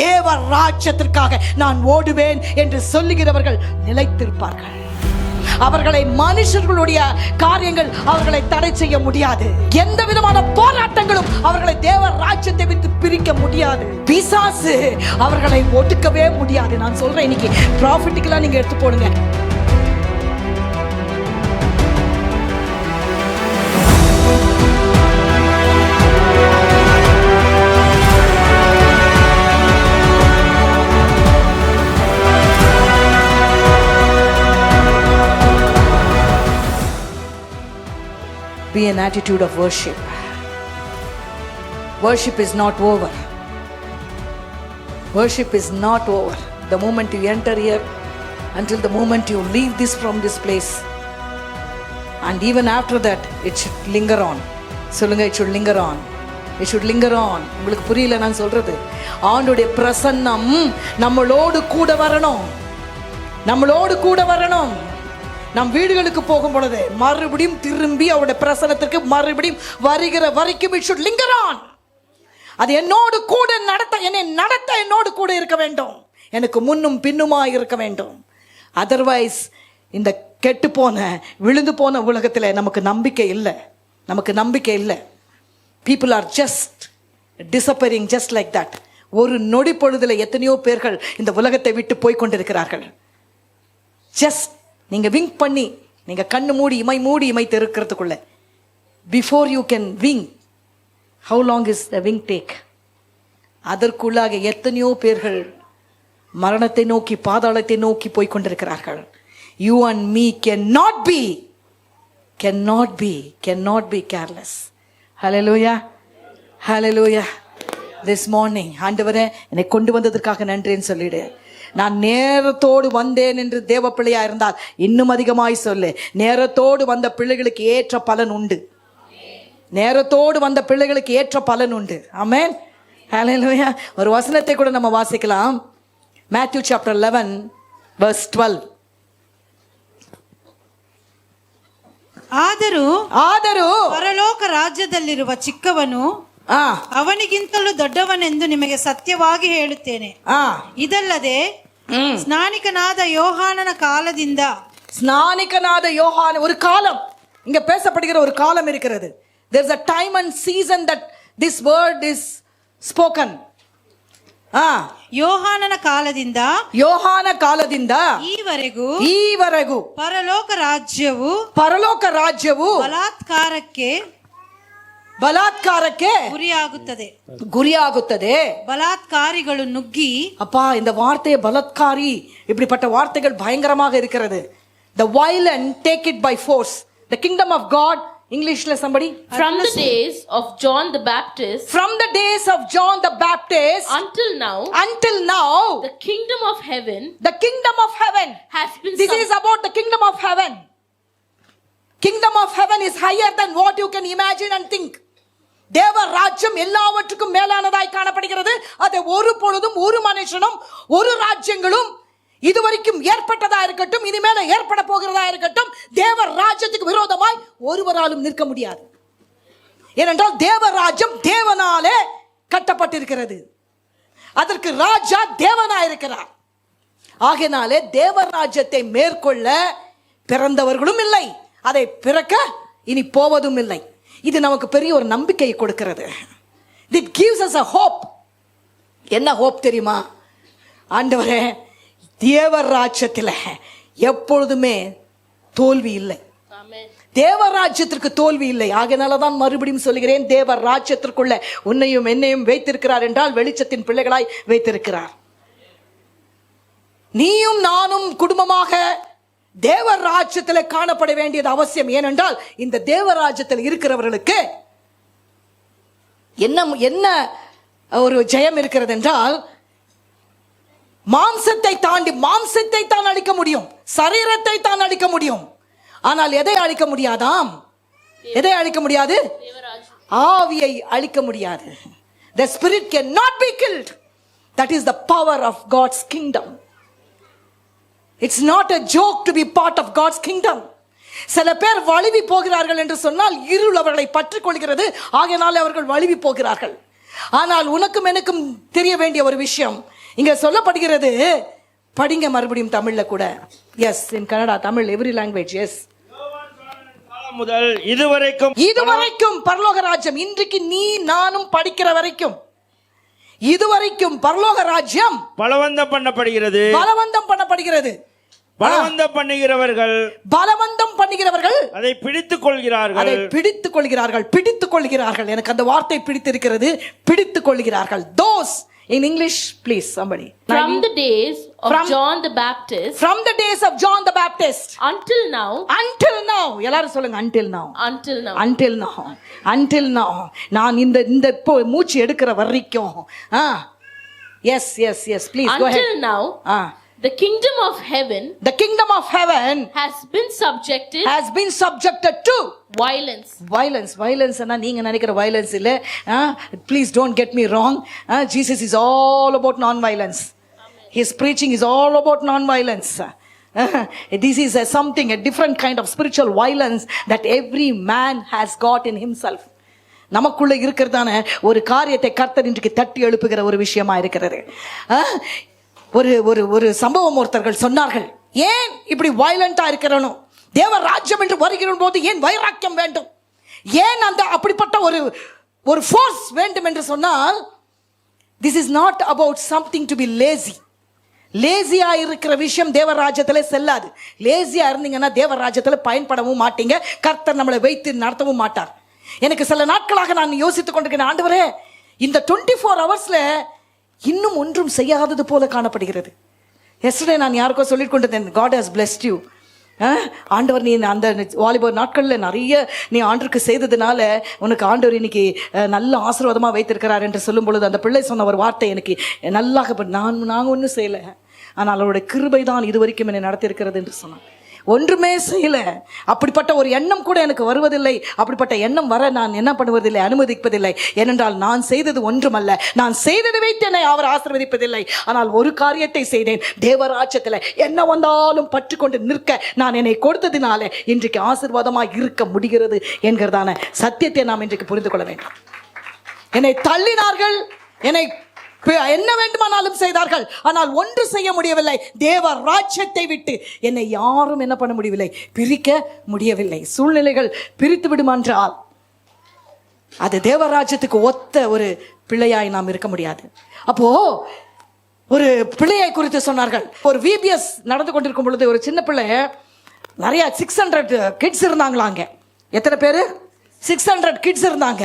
தேவ ராஜ்யத்திற்காக நான் ஓடுவேன் என்று சொல்லுகிறவர்கள் நிலைத்திருப்பார்கள். அவர்களை மனுஷர்களுடைய காரியங்கள் அவர்களை தடை செய்ய முடியாது. எந்த விதமான போராட்டங்களும் அவர்களை தேவ ராஜ்யத்தை விட்டு பிரிக்க முடியாது. பிசாசு அவர்களை ஒடுக்கவே முடியாது. நான் சொல்றேன், இன்னைக்கு ப்ராஃபிட்டிக்கலா நீங்க எடுத்து போடுங்க. Be an attitude of worship. Worship is not over. Worship is not over. The moment you enter here, until the moment you leave from this place, and even after that, it should linger on. Solunga, it should linger on. It should linger on. உங்களுக்கு புரியல நான் சொல்றது? ஆண்டவருடைய பிரசன்னம் நம்மளோடு கூட வரணும். நம்மளோடு கூட வரணும். நம் வீடுகளுக்கு போகும் பொழுது மறுபடியும் திரும்பி அவருடைய பிரசனத்திற்கு மறுபடியும் வருகிற வரைக்கும் it should linger on. அது என்னோடு கூட நடத்த என்னோடு கூட இருக்க வேண்டும். எனக்கு முன்னும் பின்னுமாய் இருக்க வேண்டும். அதர்வைஸ் இந்த கெட்டு போன விழுந்து போன உலகத்தில் நமக்கு நம்பிக்கை இல்லை. People are just disappearing just like that. ஒரு நொடி பொழுதுல எத்தனையோ பேர்கள் இந்த உலகத்தை விட்டு போய் கொண்டிருக்கிறார்கள். ஜஸ்ட் நீங்க விங்க் பண்ணி, நீங்க கண்ணு மூடி இமை திறக்கிறதுக்குள்ள, before you can wink, how long is the wink take? அதற்குள்ளாக எத்தனையோ பேர்கள் மரணத்தை நோக்கி, பாதாளத்தை நோக்கி போய் கொண்டிருக்கிறார்கள். You and me cannot be careless. Hallelujah. This morning, ஆண்டவரே என்னை கொண்டு வந்ததற்காக நன்றின்னு சொல்லிடு. நான் நேரத்தோடு வந்தேன் என்று தேவ பிள்ளையா இருந்தால் இன்னும் அதிகமாய் சொல்லு. நேரத்தோடு வந்த பிள்ளைகளுக்கு ஏற்ற பலன் உண்டு. நேரத்தோடு வந்த பிள்ளைகளுக்கு ஏற்ற பலன் உண்டு. ஆமென். ஹல்லேலூயா. ஒரு வசனத்தை கூட நம்ம வாசிக்கலாம். Matthew chapter 11 verse 12. ಆದರೂ ಪರಲೋಕ ರಾಜ್ಯದಲ್ಲಿರುವ ಚಿಕ್ಕವನು ಅವನಿಗಿಂತಲೂ ದೊಡ್ಡವನೆಂದು ನಿಮಗೆ ಸತ್ಯವಾಗಿ ಹೇಳುತ್ತೇನೆ. ಇದಲ್ಲದೆ ஸ்நானிகனாத யோகானன காலದಿಂದ, ஸ்நானிகனாத யோகான், ஒரு காலம் இங்க பேசப்படுகிற ஒரு காலம் இருக்கிறது. there is a time and season that this word is spoken. ಯೋಹಾನನ ಕಾಲದಿಂದ ಈವರೆಗೂ ಪರಲೋಕ ರಾಜ್ಯವು ಬಲಾತ್ಕಾರಕ್ಕೆ ಗುರಿಯಾಗುತ್ತದೆ. பலாத்காரிகள் ನುಗ್ಗಿ, அப்பா இந்த வார்த்தையை பலாத்காரி, இப்படிப்பட்ட வார்த்தைகள் பயங்கரமாக இருக்கிறது. The violent take it by force. The kingdom of God, Englishல somebody, from the days of John the Baptist, until now the kingdom of heaven has been this is about the kingdom of heaven. Kingdom of heaven is higher than what you can imagine and think. தேவ ராஜ்யம் எல்லாவற்றுக்கும் மேலானதாய் காணப்படுகிறது. அதை ஒரு பொழுதும் ஒரு மனுஷனும் ஒரு ராஜ்யங்களும் இதுவரைக்கும் ஏற்பட்டதா இருக்கட்டும், இனிமேல ஏற்பட போகிறதா இருக்கட்டும், தேவ ராஜ்யத்துக்கு விரோதமாய் ஒருவராலும் நிற்க முடியாது. ஏனென்றால் தேவ ராஜ்யம் தேவனாலே கட்டப்பட்டிருக்கிறது. அதற்கு ராஜா தேவனாயிருக்கிறார். ஆகையினாலே தேவ ராஜ்யத்தை மேற்கொள்ள பிறந்தவர்களும் இல்லை, அதை பிறக்க இனி போவதும் இல்லை. இது நமக்கு பெரிய ஒரு நம்பிக்கையை கொடுக்கிறது. It gives us a hope. என்ன ஹோப் தெரியுமா? ஆண்டவரே, தேவ ராஜ்யத்தில் எப்பொழுதுமே தோல்வி இல்லை. தேவ ராஜ்யத்திற்கு தோல்வி இல்லை. ஆகையினால தான் மறுபடியும் சொல்கிறேன், தேவ ராஜ்யத்திற்குள்ள உன்னையும் என்னையும் வைத்திருக்கிறார் என்றால் வெளிச்சத்தின் பிள்ளைகளாய் வைத்திருக்கிறார். நீயும் நானும் குடும்பமாக தேவ ராஜ்யத்தில் காணப்பட வேண்டியது அவசியம். ஏனென்றால் இந்த தேவ ராஜ்யத்தில் இருக்கிறவர்களுக்கு என்ன ஒரு ஜெயம் இருக்கிறது என்றால், மாம்சத்தை தான் அழிக்க முடியும், சரீரத்தை தான் அழிக்க முடியும். ஆனால் எதை அழிக்க முடியாதாம்? எதை அழிக்க முடியாது? ஆவியை அழிக்க முடியாது. The spirit cannot be killed. That is the power of God's kingdom. It's not a joke to be part of God's kingdom. சில பேர் வழுவி போகிறார்கள் என்று சொன்னால் இருள் அவர்களை பற்றிக் கொள்கிறது. ஆகையினாலே அவர்கள் வழுவி போகிறார்கள். ஆனால் உனக்கும் எனக்கும் தெரிய வேண்டிய ஒரு விஷயம் இங்க சொல்லப்படுகிறது. படிங்க மறுபடியும் தமிழ்ல கூட. Yes, in Kannada, Tamil, every language. Yes. முதல் இதுவரைக்கும் பரலோக ராஜ்யம், இன்றைக்கு நீ நானும் படிக்கிற வரைக்கும் இதுவரைக்கும் பரலோக ராஜ்யம் பலவந்தம் பண்ணப்படுகிறது. பலவந்தம் பண்ணுகிறவர்கள் அதை பிடித்துக் கொள்கிறார்கள். எனக்கு அந்த வார்த்தை பிடித்திருக்கிறது, பிடித்துக் கொள்கிறார்கள். those in English, please somebody. From the days of John the Baptist until now எல்லாரும் சொல்லுங்க, until now நான் இந்த இப்போ மூச்சு எடுக்கிற வரைக்கும். yes please go ahead. Until now the kingdom of heaven has been subjected to violence. அண்ணா நீங்க நினைக்கிற violence இல்ல. Please don't get me wrong. Jesus is all about non-violence. His preaching is all about non-violence. This is something, a different kind of spiritual violence that every man has got in himself. நமக்குள்ள இருக்கிறதான ஒரு காரியத்தை கர்த்தர் இன்றைக்கு தட்டி எழுப்புகிற ஒரு விஷயமா இருக்கிறது. ஒரு ஒரு ஒரு சம்பவம் ஒருத்தர்கள் சொன்னார்கள், ஏன் இப்படி வயலண்டா இருக்கிறனும், தேவ ராஜ்யம் என்று வருகிற போது ஏன் வைராக்கியம் வேண்டும், ஏன் அந்த அப்படிப்பட்ட ஒரு ஒரு ஃபோர்ஸ் வேண்டும் என்று சொன்னால், this is not about something to be லேசியா இருக்கிற விஷயம் தேவராஜ்யத்துல செல்லாது. லேசியா இருந்தீங்கன்னா தேவராஜ்யத்துல பயன்படவும் மாட்டீங்க, கர்த்தர் நம்மளை வைத்து நடத்தவும் மாட்டார். எனக்கு சில நாட்களாக நான் யோசித்துக் கொண்டிருக்கிறேன், ஆண்டவரே இந்த 24 ஹவர்ஸ்ல இன்னும் ஒன்றும் செய்யாதது போல காணப்படுகிறது. எஸ்டர்டே நான் யாருக்கோ சொல்லிக் கொண்டிருந்தேன், God has blessed you. ஆண்டவர் நீ அந்த வாலிபர் நாட்களில் நிறைய நீ ஆண்டருக்கு செய்ததுனால உனக்கு ஆண்டவர் இன்னைக்கு நல்ல ஆசீர்வாதமாக வைத்திருக்கிறார் என்று சொல்லும் பொழுது அந்த பிள்ளை சொன்ன ஒரு வார்த்தை எனக்கு நல்லாக, நாங்கள் ஒன்றும் செய்யலை, ஆனால் அவருடைய கிருபை தான் இதுவரைக்கும் என்னை நடத்தியிருக்கிறது என்று சொன்னான். ஒன்றுமே செய்யல, அப்படிப்பட்ட ஒரு எண்ணம் கூட எனக்கு வருவதில்லை, அப்படிப்பட்ட எண்ணம் வர நான் என்ன பண்ணுவதில்லை, அனுமதிப்பதில்லை. ஏனென்றால் நான் செய்தது ஒன்றுமல்ல, நான் செய்ததை வைத்து என்னை அவர் ஆசீர்வதிப்பதில்லை. ஆனால் ஒரு காரியத்தை செய்தேன், தேவராஜ்யத்தில் என்ன வந்தாலும் பற்றி கொண்டு நிற்க நான் என்னை கொடுத்ததினால இன்றைக்கு ஆசீர்வாதமாக இருக்க முடிகிறது என்கிறதான சத்தியத்தை நாம் இன்றைக்கு புரிந்து கொள்ள வேண்டும். என்னை தள்ளினார்கள், என்னை என்ன வேண்டுமானாலும் செய்தார்கள், ஆனால் ஒன்று செய்ய முடியவில்லை, தேவ ராஜ்யத்தை விட்டு என்னை யாரும் என்ன பண்ண முடியவில்லை, பிரிக்க முடியவில்லை. சூழ்நிலைகள் பிரித்து விடுமென்றால் அது தேவராஜ்யத்துக்கு ஒத்த ஒரு பிள்ளையாய் நாம் இருக்க முடியாது. அப்போ ஒரு பிள்ளையை குறித்து சொன்னார்கள். ஒரு VBS நடந்து கொண்டிருக்கும் பொழுது ஒரு சின்ன பிள்ளை, நிறைய 600 கிட்ஸ் இருந்தாங்களாங்க. எத்தனை பேரு? 600 கிட்ஸ் இருந்தாங்க.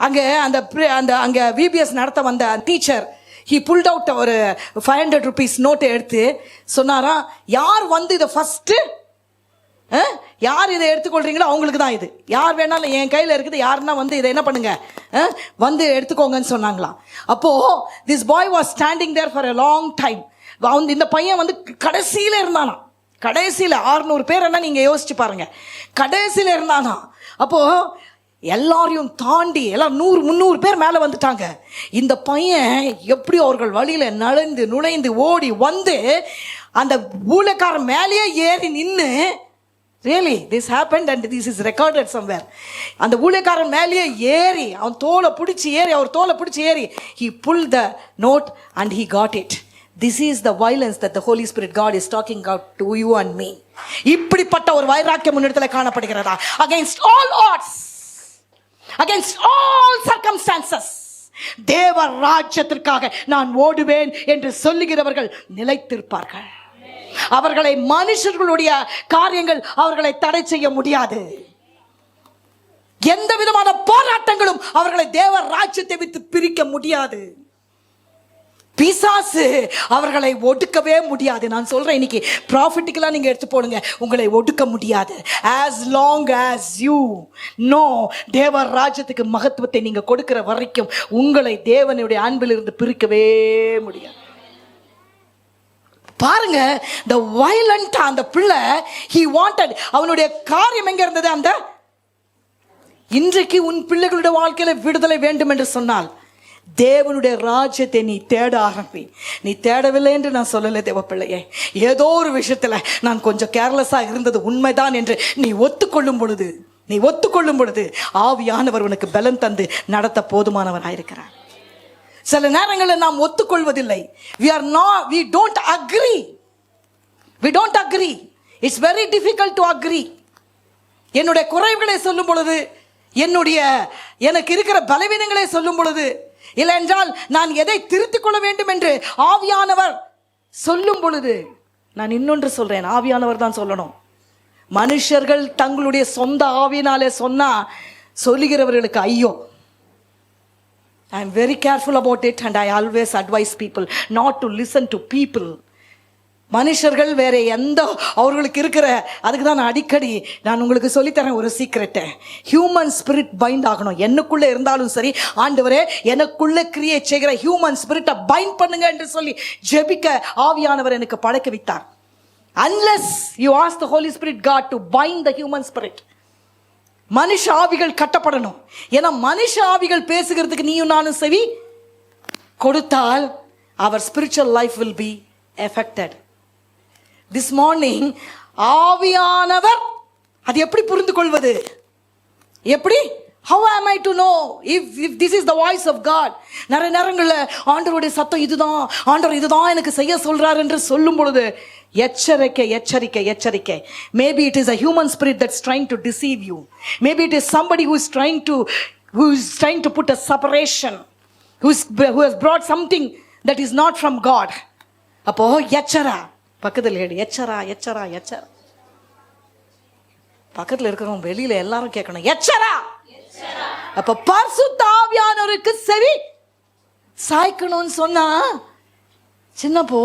அங்க VBS நடத்த வந்த டீச்சர் he pulled out ஒரு 500 rupees நோட்டை எடுத்து சொன்னாரா, யார் வந்து இதை ஃபர்ஸ்ட் யார் இதை எடுத்துக்கொள்றீங்களோ அவங்களுக்கு தான் இது, யார் வேணாலும் என் கையில் இருக்குது, யாருன்னா வந்து இதை என்ன பண்ணுங்க வந்து எடுத்துக்கோங்கன்னு சொன்னாங்களாம். அப்போ this boy was standing there for a long time. இந்த பையன் வந்து கடைசியில இருந்தானா, கடைசியில 600 பேர் என்ன நீங்க யோசிச்சு பாருங்க, கடைசியில இருந்தானா. அப்போ எல்லாரையும் தாண்டி எல்லாம் 100-300 பேர் மேலே வந்துட்டாங்க. இந்த பையன் எப்படி அவர்கள் வழியில நுழைந்து ஓடி வந்து அந்த ஊழியக்காரன் மேலேயே ஏறி நின்று, really this happened and this is recorded somewhere. அந்த ஊழியக்காரன் மேலேயே ஏறி அவர் தோலை பிடிச்சி ஏறி he pulled the note and he got it. This is the violence that the Holy Spirit God is talking about to you and me. இப்படிப்பட்ட ஒரு வைராக்கியம் முன்னிடத்துல காணப்படுகிறதா? Against all odds, against all circumstances, தேவ ராஜ்யத்திற்காக நான் ஓடுவேன் என்று சொல்லுகிறவர்கள் நிலைத்திருப்பார்கள். அவர்களை மனுஷர்களுடைய காரியங்கள் அவர்களை தடை செய்ய முடியாது. எந்த விதமான போராட்டங்களும் அவர்களை தேவ ராஜ்யத்தை விட்டு பிரிக்க முடியாது. பிசாசு அவர்களை ஒடுக்கவே முடியாது. நான் சொல்றேன், இன்னைக்கு ப்ராஃபிட்டிக்கலா நீங்க எடுத்து போடுங்க, உங்களை ஒடுக்க முடியாது. as long as you know தேவ ராஜ்யத்துக்கு மகத்துவத்தை நீங்க கொடுக்கிற வரைக்கும் உங்களை தேவனுடைய அன்பிலிருந்து பிரிக்கவே முடியாது. பாருங்க, the violent அந்த பிள்ளை, he wanted, அவனுடைய காரியம் எங்க இருந்தது? அந்த இன்றைக்கு உன் பிள்ளைகளுடைய வாழ்க்கையில விடுதலை வேண்டும் என்று சொன்னால் தேவனுடைய ராஜ்யத்தை நீ தேட ஆரம்பி. நீ தேடவில்லை என்று நான் சொல்லலை தேவ பிள்ளையே, ஏதோ ஒரு விஷயத்துல நான் கொஞ்சம் கேர்லெஸ்ஸா இருந்தது உண்மைதான் என்று நீ ஒத்துக்கொள்ளும் பொழுது ஆவியானவர் உனக்கு பலன் தந்து நடத்த போதுமானவராயிருக்கிறார். சில நேரங்களில் நாம் ஒத்துக்கொள்வதில்லை. we don't agree. It's very difficult to agree. என்னுடைய குறைவுகளை சொல்லும் பொழுது, எனக்கு இருக்கிற பலவீனங்களை சொல்லும் பொழுது, இல்லை என்றால் நான் எதை திருத்திக் கொள்ள வேண்டும் என்று ஆவியானவர் சொல்லும் பொழுது, நான் இன்னொன்று சொல்றேன், ஆவியானவர் தான் சொல்லணும். மனுஷர்கள் தங்களுடைய சொந்த ஆவியினாலே சொன்னா சொல்லுகிறவர்களுக்கு ஐயோ. I am very careful about it and I always advise people not to listen to people. மனுஷர்கள் வேற எந்த அவர்களுக்கு இருக்கிற, அதுக்கு தான் அடிக்கடி நான் உங்களுக்கு சொல்லித்தரேன் ஒரு சீக்ரெட்டை. ஹியூமன் ஸ்பிரிட் பைண்ட் ஆகணும். எனக்குள்ளே இருந்தாலும் சரி, ஆண்டவரே எனக்குள்ளே கிரியேட் செய்கிற ஹியூமன் ஸ்பிரிட்டை பைண்ட் பண்ணுங்க என்று சொல்லி ஜெபிக்க ஆவியானவர் எனக்கு பழக்க வைத்தார். Unless you ask the Holy Spirit God to bind the human spirit, மனுஷ ஆவிகள் கட்டப்படணும். ஏன்னா மனுஷ ஆவிகள் பேசுகிறதுக்கு நீயும் நானும் செவி கொடுத்தால் our spiritual life will be affected. This morning ஆவியானவர் அது எப்படி புரிந்து கொள்வது? எப்படி? How am I to know if this is the voice of God? நிறைய நேரங்களில் ஆண்டவருடைய சத்தம் இதுதான், ஆண்டவர் இதுதான் எனக்கு செய்ய சொல்றார் என்று சொல்லும் பொழுது எச்சரிக்கை எச்சரிக்கை எச்சரிக்கை. Maybe it is a human spirit that's trying to deceive you. Maybe it is somebody who is trying to put a separation, who has brought something that is not from God. அப்போ எச்சரா, பக்கத்தில் ஏடு, எச்சரா எச்சரா எச்சரா. பக்கத்தில் இருக்கிறவங்க வெளியில எல்லாரும் கேட்கணும் எச்சரா. அப்ப பரிசுத்த ஆவியானவருக்கு செவி சாய்க்கணும்னு சொன்னா, சின்னப்போ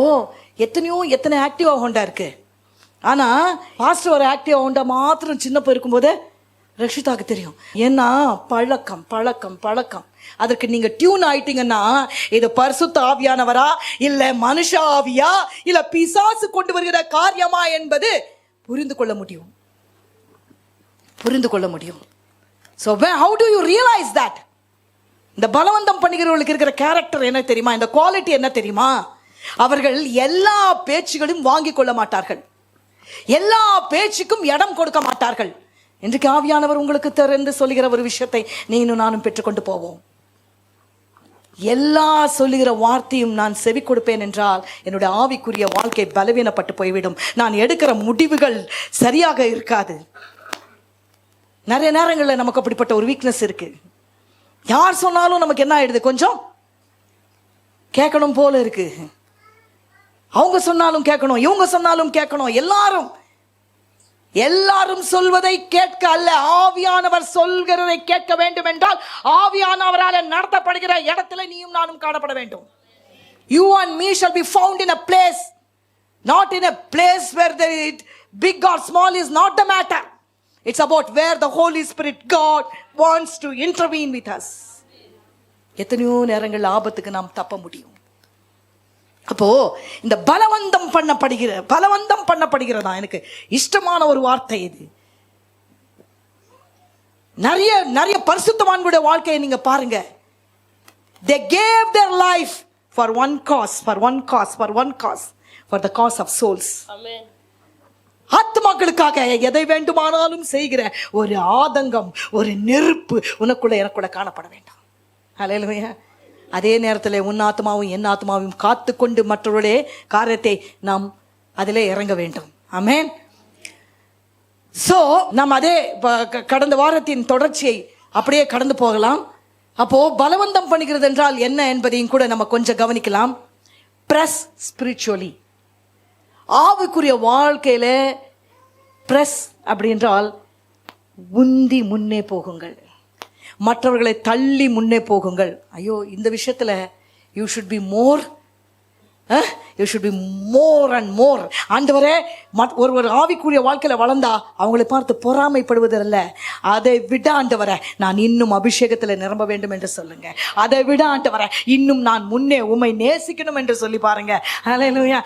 எத்தனை ஆக்டிவா ஹோண்டா இருக்கு. ஆனா பாஸ்டர் ஒரு ஆக்டிவா ஹோண்டா மாத்திரம் சின்னப்போ இருக்கும்போது ரஷிதாக்கு தெரியும். ஏன்னா பழக்கம் பழக்கம் பழக்கம். அதற்கு நீங்க டியூன் ஆயிட்டீங்கன்னா இது பரிசுத்த ஆவியானவரா இல்ல மனுஷ ஆவியா இல்ல பிசாசு கொண்டு வருகிற காரியமா என்பது புரிந்து கொள்ள முடியும். So how do you realize that? இந்த பலவந்தம் பண்ணுகிறவர்களுக்கு இருக்கிற கேரக்டர் என்ன தெரியுமா? இந்த குவாலிட்டி என்ன தெரியுமா? அவர்கள் எல்லா பேச்சுகளும் வாங்கிக் கொள்ள மாட்டார்கள், எல்லா பேச்சுக்கும் இடம் கொடுக்க மாட்டார்கள். இன்றைக்கு ஆவியானவர் உங்களுக்கு தெரிந்து சொல்லுகிற ஒரு விஷயத்தை நீனும் நானும் பெற்றுக்கொண்டு போவோம். எல்லா சொல்லுகிற வார்த்தையும் நான் செவி கொடுப்பேன் என்றால் என்னுடைய ஆவிக்குரிய வாழ்க்கை பலவீனப்பட்டு போய்விடும். நான் எடுக்கிற முடிவுகள் சரியாக இருக்காது. நிறைய நேரங்களில் நமக்கு அப்படிப்பட்ட ஒரு வீக்னஸ் இருக்கு. யார் சொன்னாலும் நமக்கு என்ன ஆயிடுது, கொஞ்சம் கேட்கணும் போல இருக்கு. அவங்க சொன்னாலும் கேட்கணும், இவங்க சொன்னாலும் கேட்கணும். எல்லாரும் சொல்வதை கேட்க அல்ல, ஆவியானவர் சொல்கிறதை கேட்க வேண்டும் என்றால் ஆவியானவரால் நடத்தப்படுகிற இடத்துல நீயும் நானும் காணப்பட வேண்டும். You and me shall be found in a place, not in a place where the big or small is not the matter. It's about where the Holy Spirit God wants to intervene with us. எத்தனையோ நேரங்கள் ஆபத்துக்கு நாம் தப்ப முடியும். அப்போ இந்த பலவந்தம் பண்ணப்படுகிறதா எனக்கு இஷ்டமான ஒரு வார்த்தை இது. நிறைய பரிசுத்தவான்களுடைய வாழ்க்கையை நீங்க பாருங்க. They gave their life for one cause, for the cause of souls. Amen. ஆத்மாக்களுக்காக எதை வேண்டுமானாலும் செய்கிற ஒரு ஆதங்கம், ஒரு நெருப்பு உனக்குள்ள எனக்குள்ள காணப்பட வேண்டும். ஹல்லேலூயா. அதே நேரத்தில் உன் ஆத்மாவும் என் ஆத்மாவும் காத்து கொண்டு மற்றவருடைய காரியத்தை நாம் அதிலே இறங்க வேண்டும். ஆமென். சோ நாம் அதே கடந்த வாரத்தின் தொடர்ச்சியை அப்படியே கடந்து போகலாம். அப்போ பலவந்தம் பண்ணுகிறது என்றால் என்ன என்பதையும் கூட நம்ம கொஞ்சம் கவனிக்கலாம். பிரஸ் ஸ்பிரிச்சுவலி, ஆவிக்குரிய வாழ்க்கையில பிரஸ் அப்படி என்றால் உந்தி முன்னே போகுங்கள், மற்றவர்களை தள்ளி முன்னே போகுங்கள். ஐயோ, இந்த விஷயத்துல you should be more and more. ஆண்டவரே, ஒரு ஆவிக்குரிய வாழ்க்கையில வளர்ந்தா அவங்களை பார்த்து பொறாமைப்படுவதல்ல, அதை விட ஆண்டவரே நான் இன்னும் அபிஷேகத்துல நிரம்ப வேண்டும் என்று சொல்லுங்க. அதை விட ஆண்டவரே இன்னும் நான் முன்னே உம்மை நேசிக்கணும் என்று சொல்லி பாருங்க. ஹல்லேலூயா.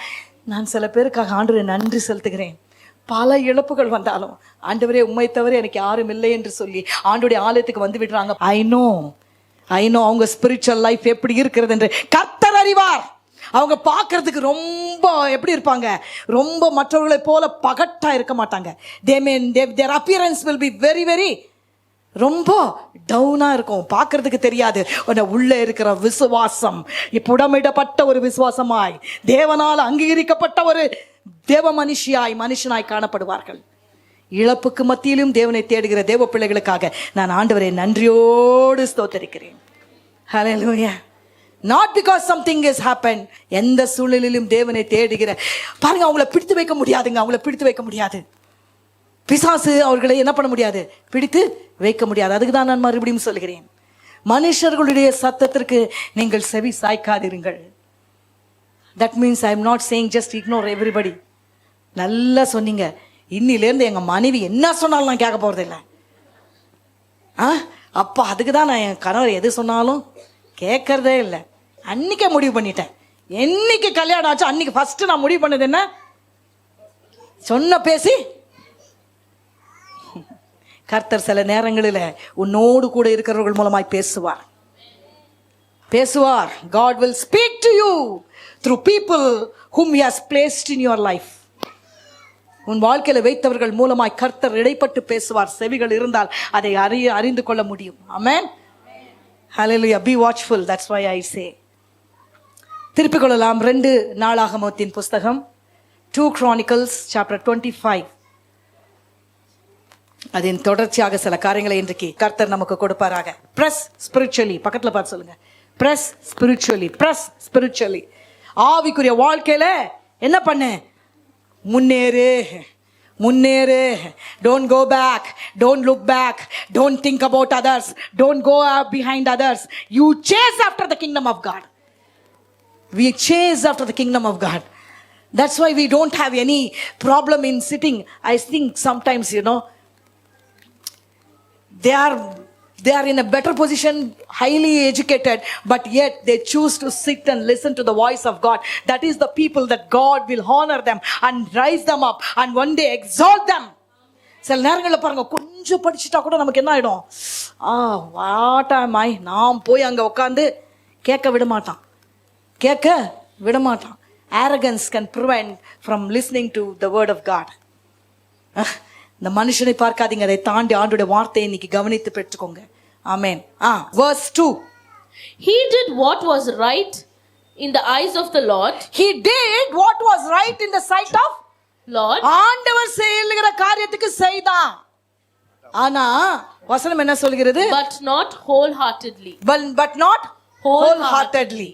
நான் சில பேருக்காக ஆண்டவரே நன்றி செலுத்துகிறேன். பல இழப்புகள் வந்தாலும் ஆண்டவரே உம்மை தவிர எனக்கு யாரும் இல்லை என்று சொல்லி ஆண்டவருடைய ஆலயத்துக்கு வந்து விடுறாங்க. ஐ நோ அவங்க ஸ்பிரிச்சுவல் லைஃப் எப்படி இருக்கிறது என்று கர்த்தர் அறிவார். அவங்க பார்க்கறதுக்கு ரொம்ப எப்படி இருப்பாங்க, ரொம்ப மற்றவர்களை போல பகட்டா இருக்க மாட்டாங்க. their appearance will be very very ரொம்ப டவுனாக இருக்கும், பார்க்கறதுக்கு தெரியாது. உள்ளே இருக்கிற விசுவாசம் புடமிடப்பட்ட ஒரு விசுவாசமாய், தேவனால் அங்கீகரிக்கப்பட்ட ஒரு தேவ மனுஷனாய் காணப்படுவார்கள். இழப்புக்கு மத்தியிலும் தேவனை தேடுகிற தேவ பிள்ளைகளுக்காக நான் ஆண்டவரை நன்றியோடு ஸ்தோத்தரிக்கிறேன். Hallelujah. Not because something is happen. எந்த சூழ்நிலையிலும் தேவனை தேடுகிற பாருங்க, அவங்கள பிடித்து வைக்க முடியாதுங்க, அவங்கள பிடித்து வைக்க முடியாது. பிசாசு அவர்களை என்ன பண்ண முடியாது, பிடித்து வைக்க முடியாது. அதுக்கு தான் நான் மறுபடியும் சொல்கிறேன், மனுஷர்களுடைய சத்தத்திற்கு நீங்கள் செவி சாய்க்காதிருங்கள். That means I am not saying just ignore everybody. நல்லா சொன்னீங்க. இன்னிலேருந்து எங்கள் மனைவி என்ன சொன்னாலும் நான் கேட்க போகிறதில்லை. அப்பா அதுக்கு தான் நான் என் கணவர் எது சொன்னாலும் கேட்கறதே இல்லை. அன்னைக்கே முடிவு பண்ணிட்டேன். என்னைக்கு கல்யாணம் ஆச்சு அன்னைக்கு ஃபர்ஸ்ட் நான் முடிவு பண்ணது என்ன, சொன்ன பேசி. கர்த்தர் சில நேரங்களில் உன்னோடு கூட இருக்கிறவர்கள் மூலமாய் பேசுவார். God will speak to you through people whom he has placed in your life. உன் வாழ்க்கையில் வைத்தவர்கள் மூலமாய் கர்த்தர் இடைப்பட்டு பேசுவார். செவிகள் இருந்தால் அதை அறிந்து கொள்ள முடியும். ஆமென். Hallelujah. Be watchful. That's why I say. திருப்பிக் கொள்ளலாம். 2 நாளாகமத்தின் புஸ்தகம் 2 Chronicles chapter 25. அதன் தொடர்ச்சியாக சில காரியங்களை இன்றைக்கு கர்த்தர் நமக்கு கொடுப்பாராக. Press spiritually. பக்கத்தில் பார்த்து சொல்லுங்க. Press spiritually. Press spiritually. ஆவிக்குரிய வாழ்க்கையில என்ன பண்ணு, முன்னேறு. Don't go back. Don't look back. Don't think about others. Don't go behind others. You chase after the kingdom of God. We chase after the kingdom of God. That's why we don't have any problem in sitting. I think sometimes, they are in a better position, highly educated, but yet they choose to sit and listen to the voice of God. That is the people that God will honor them and rise them up and one day exalt them. சில நேரங்களில் பாருங்க, கொஞ்சம் படிச்சுட்டா கூட நமக்கு என்ன ஆகிடும், வாட்டாமாய் நாம் போய் அங்கே உட்காந்து கேட்க விட மாட்டான். Arrogance can prevent from listening to the word of God. இந்த மனுஷனை பார்க்காதீங்க, அதை தாண்டி ஆண்டோட வார்த்தையை இன்னைக்கு கவனித்து பெற்றுக்கோங்க. ஆமென். Verse 2. He did what was right in the eyes of the Lord. He did what was right in the sight of Lord. ஆண்டவர் செய்கிற காரியத்துக்கு செய்தான். ஆனா வசனம் என்ன சொல்கிறது? But not wholeheartedly. But not wholeheartedly.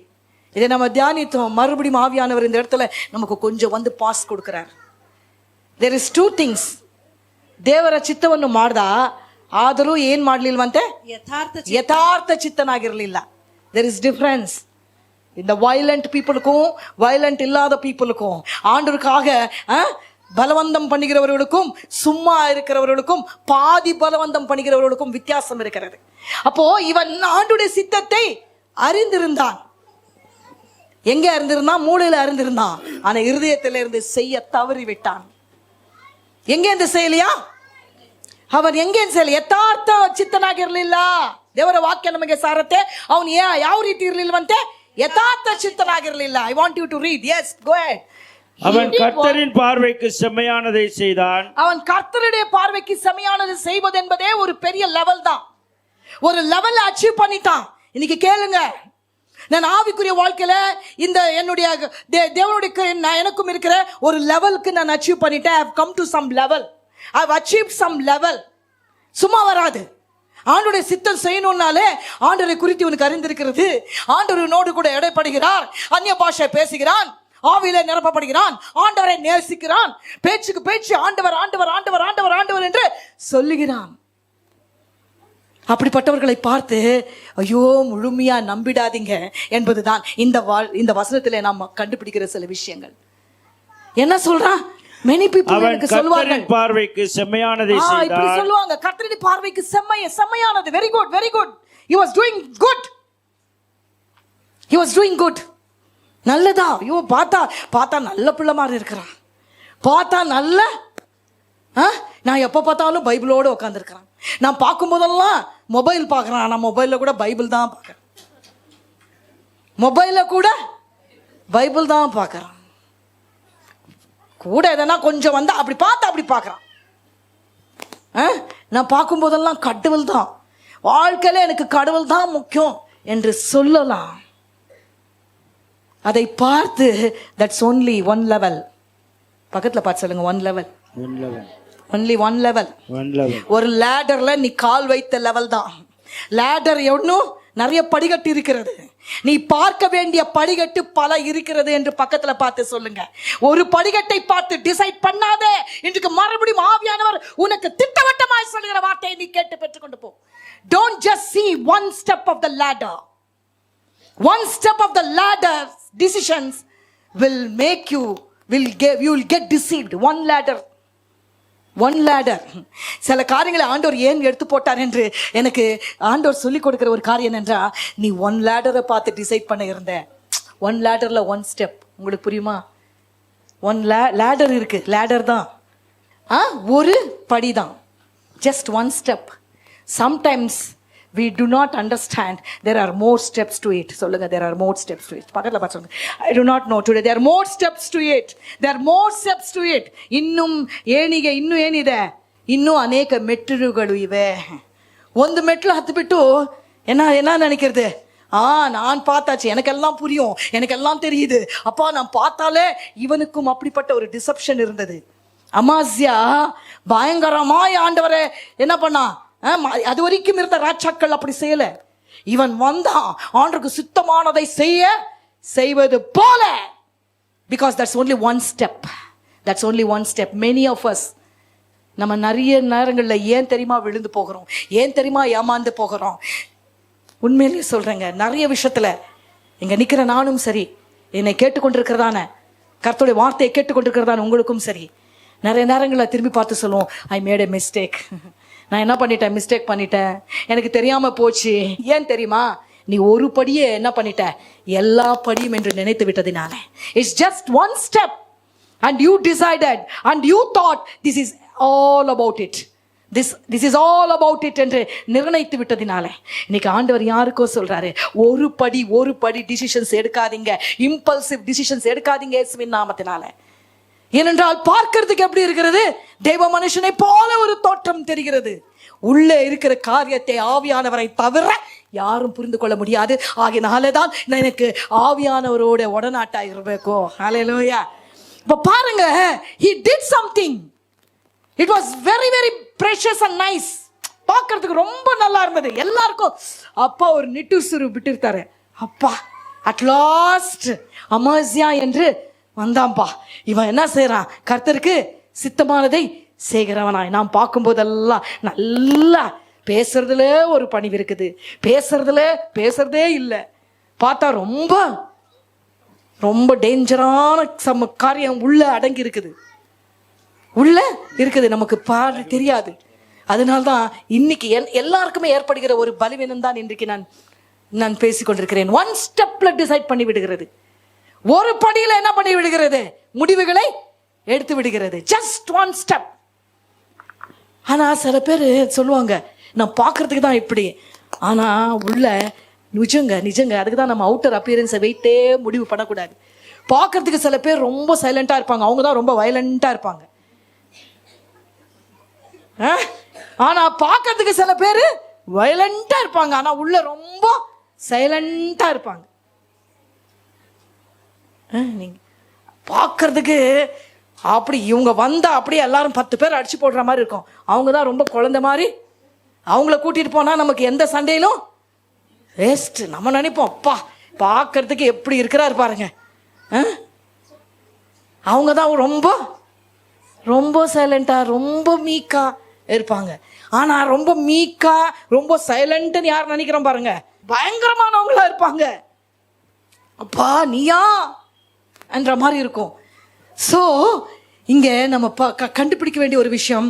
இதை நம்ம தியானித்தோம். மறுபடியும் ஆவியானவர் இந்த இடத்துல நமக்கு கொஞ்சம் வந்து பாஸ் கொடுக்கிறார். There is 2 things. ದೇವರ ಚಿತ್ತವನ್ನು ಮಾಡ್ದ, ಆದರೂ ಏನ್ ಮಾಡ್ಲಿಲ್ವಂತೆ, ಯಥಾರ್ಥ ಚಿತ್ತನಾಗಿರ್ಲಿಲ್ಲ. There is difference. இந்த வயலண்ட் பீப்புளுக்கும் வயலண்ட் இல்லாத பீப்புளுக்கும், ஆண்டவருக்காக பலவந்தம் பண்ணுகிறவர்களுக்கும் சும்மா இருக்கிறவர்களுக்கும் பாதி பலவந்தம் பண்ணுகிறவர்களுக்கும் வித்தியாசம் இருக்கிறது. அப்போ இவன் ஆண்டுடைய சித்தத்தை அறிந்திருந்தான். எங்க அறிந்திருந்தான்? மூளையில அறிந்திருந்தான். ஆனா இருதயத்தில இருந்து செய்ய தவறி விட்டான். ಹೆಂಗೆ ಅಂತ ಸೇಲಿಯಾ ಅವನು ಹೆಂಗೆ ಸೇಲಿ ಯಥಾರ್ಥ ಚಿತ್ತನಾಗಿರ್ಲಿಲ್ಲ. ದೇವರ ವಾಕ್ಯ ನಮಗೆ ಸಾರತ್ತೆ. ಅವನು ಯಾವ ರೀತಿ ಇರಲಿಲ್ವಂತೆ, ಯಥಾರ್ಥ ಚಿತ್ತನಾಗಿರ್ಲಿಲ್ಲ. I want you to read. Yes go ahead. அவன் கர்த்தரின் பார்வைக்கு செம்மையானதை செய்தான். அவன் கர்த்தருடைய பார்வைக்கு செம்மையானதை செய்வது என்பதே ஒரு பெரிய லெவல் தான். ஒரு லெவல் அச்சீவ் பண்ணிட்டான். இன்னைக்கு கேளுங்க, நான் ஆவிக்குரிய வாழ்க்கையில இந்த என்னுடைய தேவனுடைய எனக்கும் இருக்கிற ஒரு லெவலுக்கு நான் அச்சீவ் பண்ணிட்டேன். I have come to some level. I have achieved some level. சும்மா வராது. ஆண்டவருடைய சித்தம் செய்யணும்னாலே ஆண்டவரை குறித்து உனக்கு அறிந்திருக்கிறது. ஆண்டவரோடு கூட இடைப்படுகிறார், அந்நிய பாஷை பேசுகிறான், ஆவியிலே நிரப்பப்படுகிறான், ஆண்டவரை நேசிக்கிறான், பேச்சுக்கு பேச்சு ஆண்டவர் ஆண்டவர் ஆண்டவர் ஆண்டவர் ஆண்டவர் என்று சொல்லுகிறான். அப்படிப்பட்டவர்களை பார்த்து ஐயோ முழுமையா நம்பிடாதீங்க என்பதுதான் இந்த வசனத்திலே நாம் கண்டுபிடிக்கிற சில விஷயங்கள். என்ன சொல்றான்? many people எனக்கு சொல்வார்கள், கர்த்தரின் பார்வைக்கு செம்மையானதை செய்தான். இப்படி சொல்லுவாங்க, கர்த்தரின் பார்வைக்கு செம்மையானது. Very good, very good. he was doing good. நல்லதா? ஐயோ பார்த்தா நல்ல பிள்ளை மாதிரி இருக்கிறான், பார்த்தா நல்ல நான் எப்போ பார்த்தாலும் பைபிளோடு உட்காந்துருக்கிறான். நான் பார்க்கும்போதெல்லாம் மொபைல் பார்க்குறான். நான் மொபைலில் கூட பைபிள் தான் பார்க்குறேன். கூட எதனா கொஞ்சம் வந்து அப்படி பார்க்குறான். நான் பார்க்கும்போதெல்லாம் கடவுள் தான். வாழ்க்கையில எனக்கு கடவுள் தான் முக்கியம் என்று சொல்லலாம். அதை பார்த்து தட்ஸ் ஒன்லி ஒன் லெவல். பக்கத்துல பார்த்து சொல்லுங்க, one level. Only one level. ஒரு லேடர்ல நீ கால் வைத்த லெவல் தான். லேடர் இன்னும் நிறைய படிக்கட்டு இருக்கிறது. நீ பார்க்க வேண்டிய படிக்கட்டு பல இருக்கிறது என்று பக்கத்துல பார்த்து சொல்லுங்க. ஒரு படிக்கட்டை பார்த்து டிசைட் பண்ணாதே. இன்றைக்கு மறுபடியும் ஆவியானவர் உனக்கு திட்டவட்டமாய் சொல்லுகிற வார்த்தையை நீ கேட்டு பெற்றுக்கொண்டு போ. Don't just see one step of the ladder. One step of the ladder decisions will make you you will get deceived. One ladder. சில காரியங்களை ஆண்டவர் ஏன் எடுத்து போட்டார் என்று எனக்கு ஆண்டவர் சொல்லி கொடுக்கிற ஒரு காரியம் என்னென்றா, நீ ஒன் லேடரை பார்த்து டிசைட் பண்ண இருந்த. ஒன் லேடர்ல ஒன் ஸ்டெப். உங்களுக்கு புரியுமா? ஒன் லேடர் இருக்கு, லேடர் தான், ஒரு படி தான், just one step. Sometimes we do not understand there are more steps to it. சொல்லுங்க, there are more steps to it. பக்கத்துல பார்த்து சொல்லுங்க, I do not know today there are more steps to it. There are more steps to it. இன்னும் ಏನಿದೆ, ಇನ್ನೂ ಅನೇಕ ಮೆಟ್ಟಿಲುಗಳು ಇವೆ. ಒಂದು ಮೆಟ್ಲು ಹತ್ತಿಬಿಟ್ಟು என்ன நினைக்கிறது, நான் பார்த்தாச்சு, எனக்கெல்லாம் புரியும், எனக்கெல்லாம் தெரியுது, அப்பா நான் பார்த்தாலே. இவனுக்கும் அப்படிப்பட்ட ஒரு டிசப்ஷன் இருந்தது. அமாசியா பயங்கரமாய் ஆண்டவரை என்ன பண்ணா, அது வரைக்கும் இருந்த ராஜாக்கள் அப்படி செய்யல. இவன் வந்தான் ஆண்டவருக்கு சித்தமானதை செய்வது போல. Because that's only one step. That's only one step. Many of us நம்ம நிறைய நேரங்களில் ஏன் தெரியுமா விழுந்து போகிறோம், ஏன் தெரியுமா ஏமாந்து போகிறோம்? உண்மையிலேயே சொல்றேங்க, நிறைய விஷயத்துல இங்க நிக்கிற நானும் சரி, என்னை கேட்டுக்கொண்டிருக்கிறதான கர்த்தருடைய வார்த்தையை கேட்டுக்கொண்டிருக்கிறதான உங்களுக்கும் சரி, நிறைய நேரங்களில் திரும்பி பார்த்து சொல்லுவோம், ஐ மேட் எ மிஸ்டேக். நான் என்ன பண்ணிட்டேன், மிஸ்டேக் பண்ணிட்டேன், எனக்கு தெரியாம போச்சு. ஏன் தெரியுமா? நீ ஒரு படியே என்ன பண்ணிட்ட, எல்லா படியும் என்று நினைத்து விட்டதினால. It's just one step and you decided and you thought this is all about it, this is all about it என்று நிர்ணயித்து விட்டதினால. இன்னைக்கு ஆண்டவர் யாருக்கோ சொல்றாரு, ஒரு படி டிசிஷன்ஸ் எடுக்காதீங்க, இம்பல்சிவ் டிசிஷன்ஸ் எடுக்காதீங்க இயேசுவின் நாமத்தினால. ஏனென்றால் பார்க்கிறதுக்கு எப்படி இருக்கிறது, தெய்வ மனுஷனை போல ஒரு தோற்றம் தெரிகிறது. உள்ளே இருக்கிற காரியத்தை ஆவியானவரை தவிர யாரும் புரிந்து கொள்ள முடியாது. ஆகினாலதான் எனக்கு ஆவியானவரோட உடனாட்டா இருப்பேக்கோ. ஹல்லேலூயா. இப்ப பாருங்க, he did something. It was very very precious and nice. பார்க்கிறதுக்கு ரொம்ப நல்லா இருந்தது. எல்லாருக்கும் அப்பா ஒரு நிட்டுசுரு விட்டுருத்தாரு. அப்பா அட் லாஸ்ட் அமாசியா என்று வந்தான்பா. இவன் என்ன செய்யறான், கர்த்தருக்கு சித்தமானதை செய்கிறவனாய். நாம் பார்க்கும் போதெல்லாம் நல்லா பேசுறதுல ஒரு பணிவு இருக்குது, பேசுறதே இல்லை. பார்த்தா ரொம்ப ரொம்ப டேஞ்சரான காரியம் உள்ள அடங்கி இருக்குது, நமக்கு தெரியாது. அதனால்தான் இன்னைக்கு எல்லாருக்குமே ஏற்படுகிற ஒரு பலவீனம் தான் இன்றைக்கு நான் பேசிக்கொண்டிருக்கிறேன். ஒன் ஸ்டெப்ல டிசைட் பண்ணி விடுகிறது, ஒரு படியில என்ன பண்ணி விடுகிறது, முடிவுகளை எடுத்து விடுகிறது. Just one step. ஆனா சில பேர் சொல்லுவாங்க, நான் பார்க்கறதுக்கு தான் இப்படி, ஆனா உள்ள நிஜங்க. அதுக்கு தான் நம்ம அவுட்டர் அப்பியரன்ஸை வைத்தே முடிவு பண்ணக்கூடாது. பார்க்கறதுக்கு சில பேர் ரொம்ப சைலண்டா இருப்பாங்க, அவங்க தான் ரொம்ப வயலண்டா இருப்பாங்க. ஆனா பார்க்கறதுக்கு சில பேர் வயலண்டா இருப்பாங்க, ஆனா உள்ள ரொம்ப சைலண்டா இருப்பாங்க. நீங்க பார்க்கறதுக்கு அப்படி இவங்க வந்தா அப்படியே எல்லாரும் 10 பேர் அடிச்சு போடுற மாதிரி இருக்கும். அவங்க தான் ரொம்ப குழந்தை மாதிரி. அவங்கள கூட்டிட்டு போனா நமக்கு எந்த சண்டையிலும் வேஸ்ட். நம்ம நினைப்போம், அப்பா பார்க்கறதுக்கு எப்படி இருக்கிறாரு பாருங்க. அவங்க தான் ரொம்ப ரொம்ப சைலண்டா ரொம்ப மீக்கா இருப்பாங்க. ஆனா ரொம்ப மீக்கா ரொம்ப சைலண்ட்னு யார் நினைக்கிறோம் பாருங்க, பயங்கரமானவங்களா இருப்பாங்க. அப்பா நீயா என்ற மாதிரி இருக்கும். சோ இங்க நம்ம கண்டுபிடிக்க வேண்டிய ஒரு விஷயம்,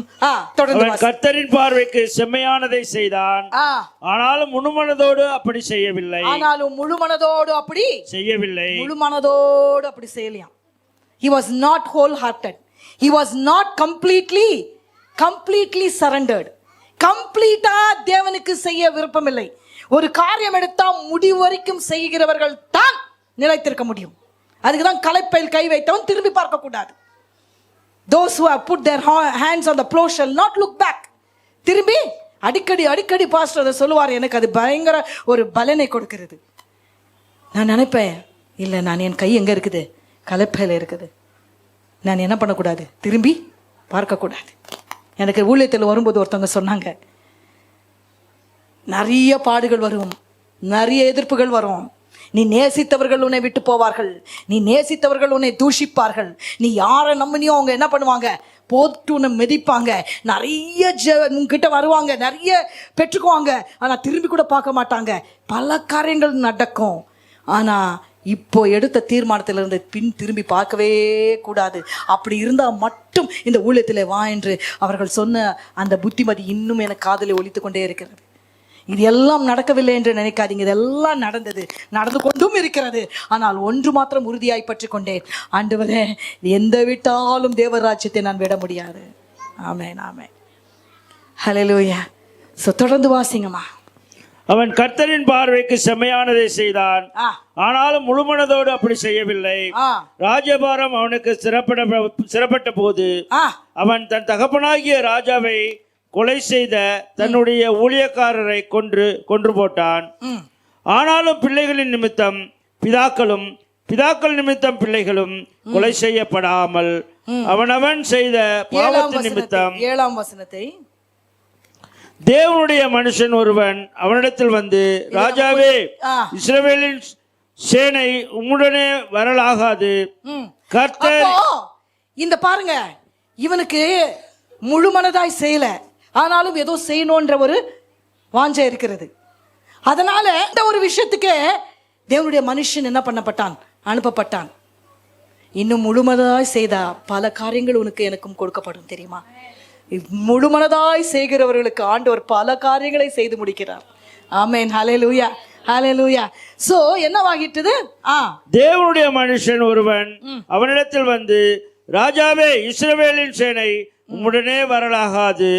தொடர்ந்து கர்த்தரின் பார்வைக்கு செம்மையானதை செய்தான், ஆனாலும் முழுமனதோடு அப்படி செய்யவில்லை. முழுமனதோடு அப்படி செய்யலையாம். He was not wholehearted. He was not completely surrendered. கம்ப்ளீட்டா தேவனுக்கு செய்ய விருப்பமில்லை. ஒரு காரியம் எடுத்தா முடிவு வரைக்கும் செய்கிறவர்கள் தான் நிலைத்திருக்க முடியும். அதுக்குதான் களைப்பையில் கை வைத்தவன் திரும்பி பார்க்க கூடாது. Those who have put their hands on the plow shall not look back. திரும்பி அடிக்கடி அடிக்கடி பாஸ்டர் அதை சொல்லுவார். எனக்கு அது பயங்கர ஒரு பலனை கொடுக்கிறது. நான் நினைப்பேன், இல்லை நான் என் கை எங்கே இருக்குது? கலப்பையில் இருக்குது. நான் என்ன பண்ணக்கூடாது? திரும்பி பார்க்கக்கூடாது. எனக்கு ஊழியத்தில் வரும்போது ஒருத்தவங்க சொன்னாங்க, நிறைய பாடுகள் வரும், நிறைய எதிர்ப்புகள் வரும். நீ நேசித்தவர்கள் உன்னை விட்டு போவார்கள், நீ நேசித்தவர்கள் உன்னை தூஷிப்பார்கள், நீ யாரை நம்பினியோ அவங்க என்ன பண்ணுவாங்க? போட்டு உன்னை மிதிப்பாங்க. நிறைய உங்ககிட்ட வருவாங்க, நிறைய பெற்றுக்குவாங்க, ஆனால் திரும்பி கூட பார்க்க மாட்டாங்க. பல காரியங்கள் நடக்கும். ஆனால் இப்போ எடுத்த தீர்மானத்திலிருந்து பின் திரும்பி பார்க்கவே கூடாது. அப்படி இருந்தால் மட்டும் இந்த ஊழியத்தில் வா என்று அவர்கள் சொன்ன அந்த புத்திமதி இன்னும் எனக்கு காதில் ஒலித்து கொண்டே இருக்கிறது. இது எல்லாம் நடக்கவில்லை என்று நினைக்காதீங்க, இதெல்லாம் நடந்தது, நடந்து கொண்டும் இருக்கிறது. ஆனால் ஒன்று மாத்திரம் உறுதியாய் பற்றி கொண்டேன், ஆண்டவரே எந்த விட்டாலும் தேவராஜ்யத்தை நான் விட முடியாது. ஆமென், ஆமென், ஹல்லேலூயா. ஸோ தொடர்ந்து வாசிங்கம்மா. அவன் கர்த்தரின் பார்வைக்கு செம்மையானதை செய்தான், ஆனாலும் முழுமனதோடு அப்படி செய்யவில்லை. ராஜபாரம் அவனுக்கு சிறப்பட்ட போது அவன் தன் தகப்பனாகிய ராஜாவை கொலை செய்த தன்னுடைய ஊழியக்காரரை கொன்று போட்டான். ஆனாலும் பிள்ளைகளின் நிமித்தம் பிதாக்களும் பிதாக்கள் நிமித்தம் பிள்ளைகளும் கொலை செய்யப்படாமல் அவனவன் செய்த பாவத்தின் நிமித்தம் 7ஆம் வசனத்தை தேவனுடைய மனுஷன் ஒருவன் அவனிடத்தில் வந்து, ராஜாவே, இஸ்ரவேலின் சேனை உம்முடனே வரலாகாது. கர்த்தர் இந்த பாருங்க, இவனுக்கு முழு மனதாய் செய்யல, ஆனாலும் ஏதோ செய்யணும்ன்ற ஒரு வாஞ்சை இருக்கிறது. அதனால இந்த ஒரு விஷயத்துக்கு தேவனுடைய மனுஷன் என்ன பண்ணப்பட்டான்? அனுப்பப்பட்டான். இன்னும் முழுமனதாய் செய்தா பல காரியங்கள் உனக்கு எனக்கும் கொடுக்கப்படும், தெரியுமா? முழுமனதாய் செய்கிறவர்களுக்கு ஆண்டவர் பல காரியங்களை செய்து முடிக்கிறார். ஆமென், ஹல்லேலூயா, ஹல்லேலூயா. சோ என்னவாகிட்டது? தேவனுடைய மனுஷன் ஒருவன் அவனிடத்தில் வந்து, ராஜாவே, இஸ்ரவேலின் சேனை உம்முடனே வரலாகாது.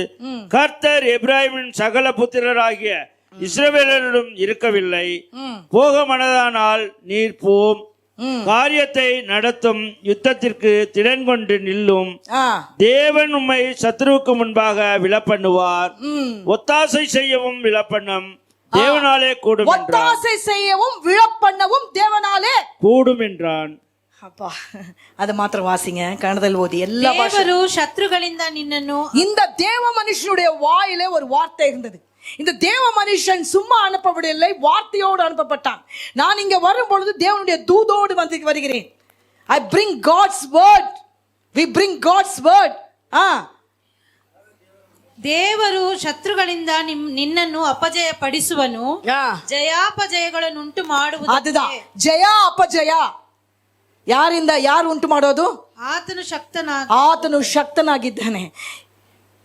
கர்த்தர் எப்ராஹிமின் சகல புத்திரராகிய இஸ்ரவேலரிடம் இருக்கவில்லை. போக மனதானால் நீர் போம், காரியத்தை நடத்தும், யுத்தத்திற்கு திடன் கொண்டு நில்லும். தேவன் உம்மை சத்ருவுக்கு முன்பாக விலப்பண்ணுவார். ஒத்தாசை செய்யவும் விலப்பண்ணும் தேவனாலே கூடும். ஒத்தாசை செய்யவும் விழப்பண்ணவும் தேவனாலே கூடும் என்றான். அப்பா, அது மாத்திரம் வாசிங்க, கணதல் ஓதி எல்லா ದೇವರು ಶತ್ರುಗಳಿಂದ ನಿನ್ನನ್ನು. இந்த தேவ மனுஷனுடைய வாயிலே ஒரு வார்த்தை இருந்தது. இந்த தேவ மனுஷன் சும்மா அனுப்பப்படவில்லை, வார்த்தையோடு அனுப்பப்பட்டான். நான் இங்க வரும் பொழுது தேவனுடைய தூதோடு வந்து வருகிறேன். I bring God's word. We bring God's word. ದೇವರು ಶತ್ರುಗಳಿಂದ ನಿನ್ನನ್ನು ಅಪಜಯ ಪಡಿಸುವನು, ಜಯಾಪಜಯಗಳನ್ನುಂಟು ಮಾಡುವುದು. அதுதான் ஜெயா அபஜயா. ಯಾರು ಉಂಟು ಮಾಡೋದು? ಆತನು ಶಕ್ತನಾಗಿದ್ದಾನೆ.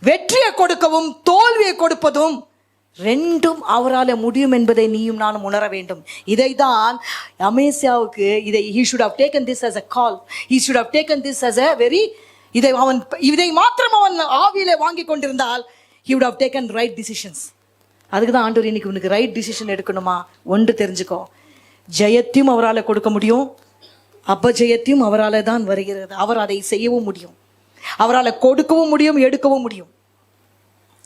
வெற்றியை கொடுக்கவும் தோல்வியை கொடுப்பதும் ரெண்டும் அவரால் முடியும் என்பதை நீயும் நானும் உணர வேண்டும். இதைதான் அமேசியாவுக்கு he should have taken this as a call. He should have taken this as a very இதை மாத்திரம் அவன் ஆவியிலே வாங்கி கொண்டிருந்தால் he would have taken right decisions. அதுக்கு தான் ஆண்டவர் இன்னைக்கு உனக்கு ரைட் டிசிஷன் எடுக்கணுமா? ஒன்று தெரிஞ்சுக்கோ, ஜெயத்தையும் அவரால் கொடுக்க முடியும், அபஜயத்தையும் அவரால் தான் வருகிறது. அவர் அதை செய்யவும் முடியும், அவரால் கொடுக்கவும் முடியும், எடுக்கவும் முடியும்.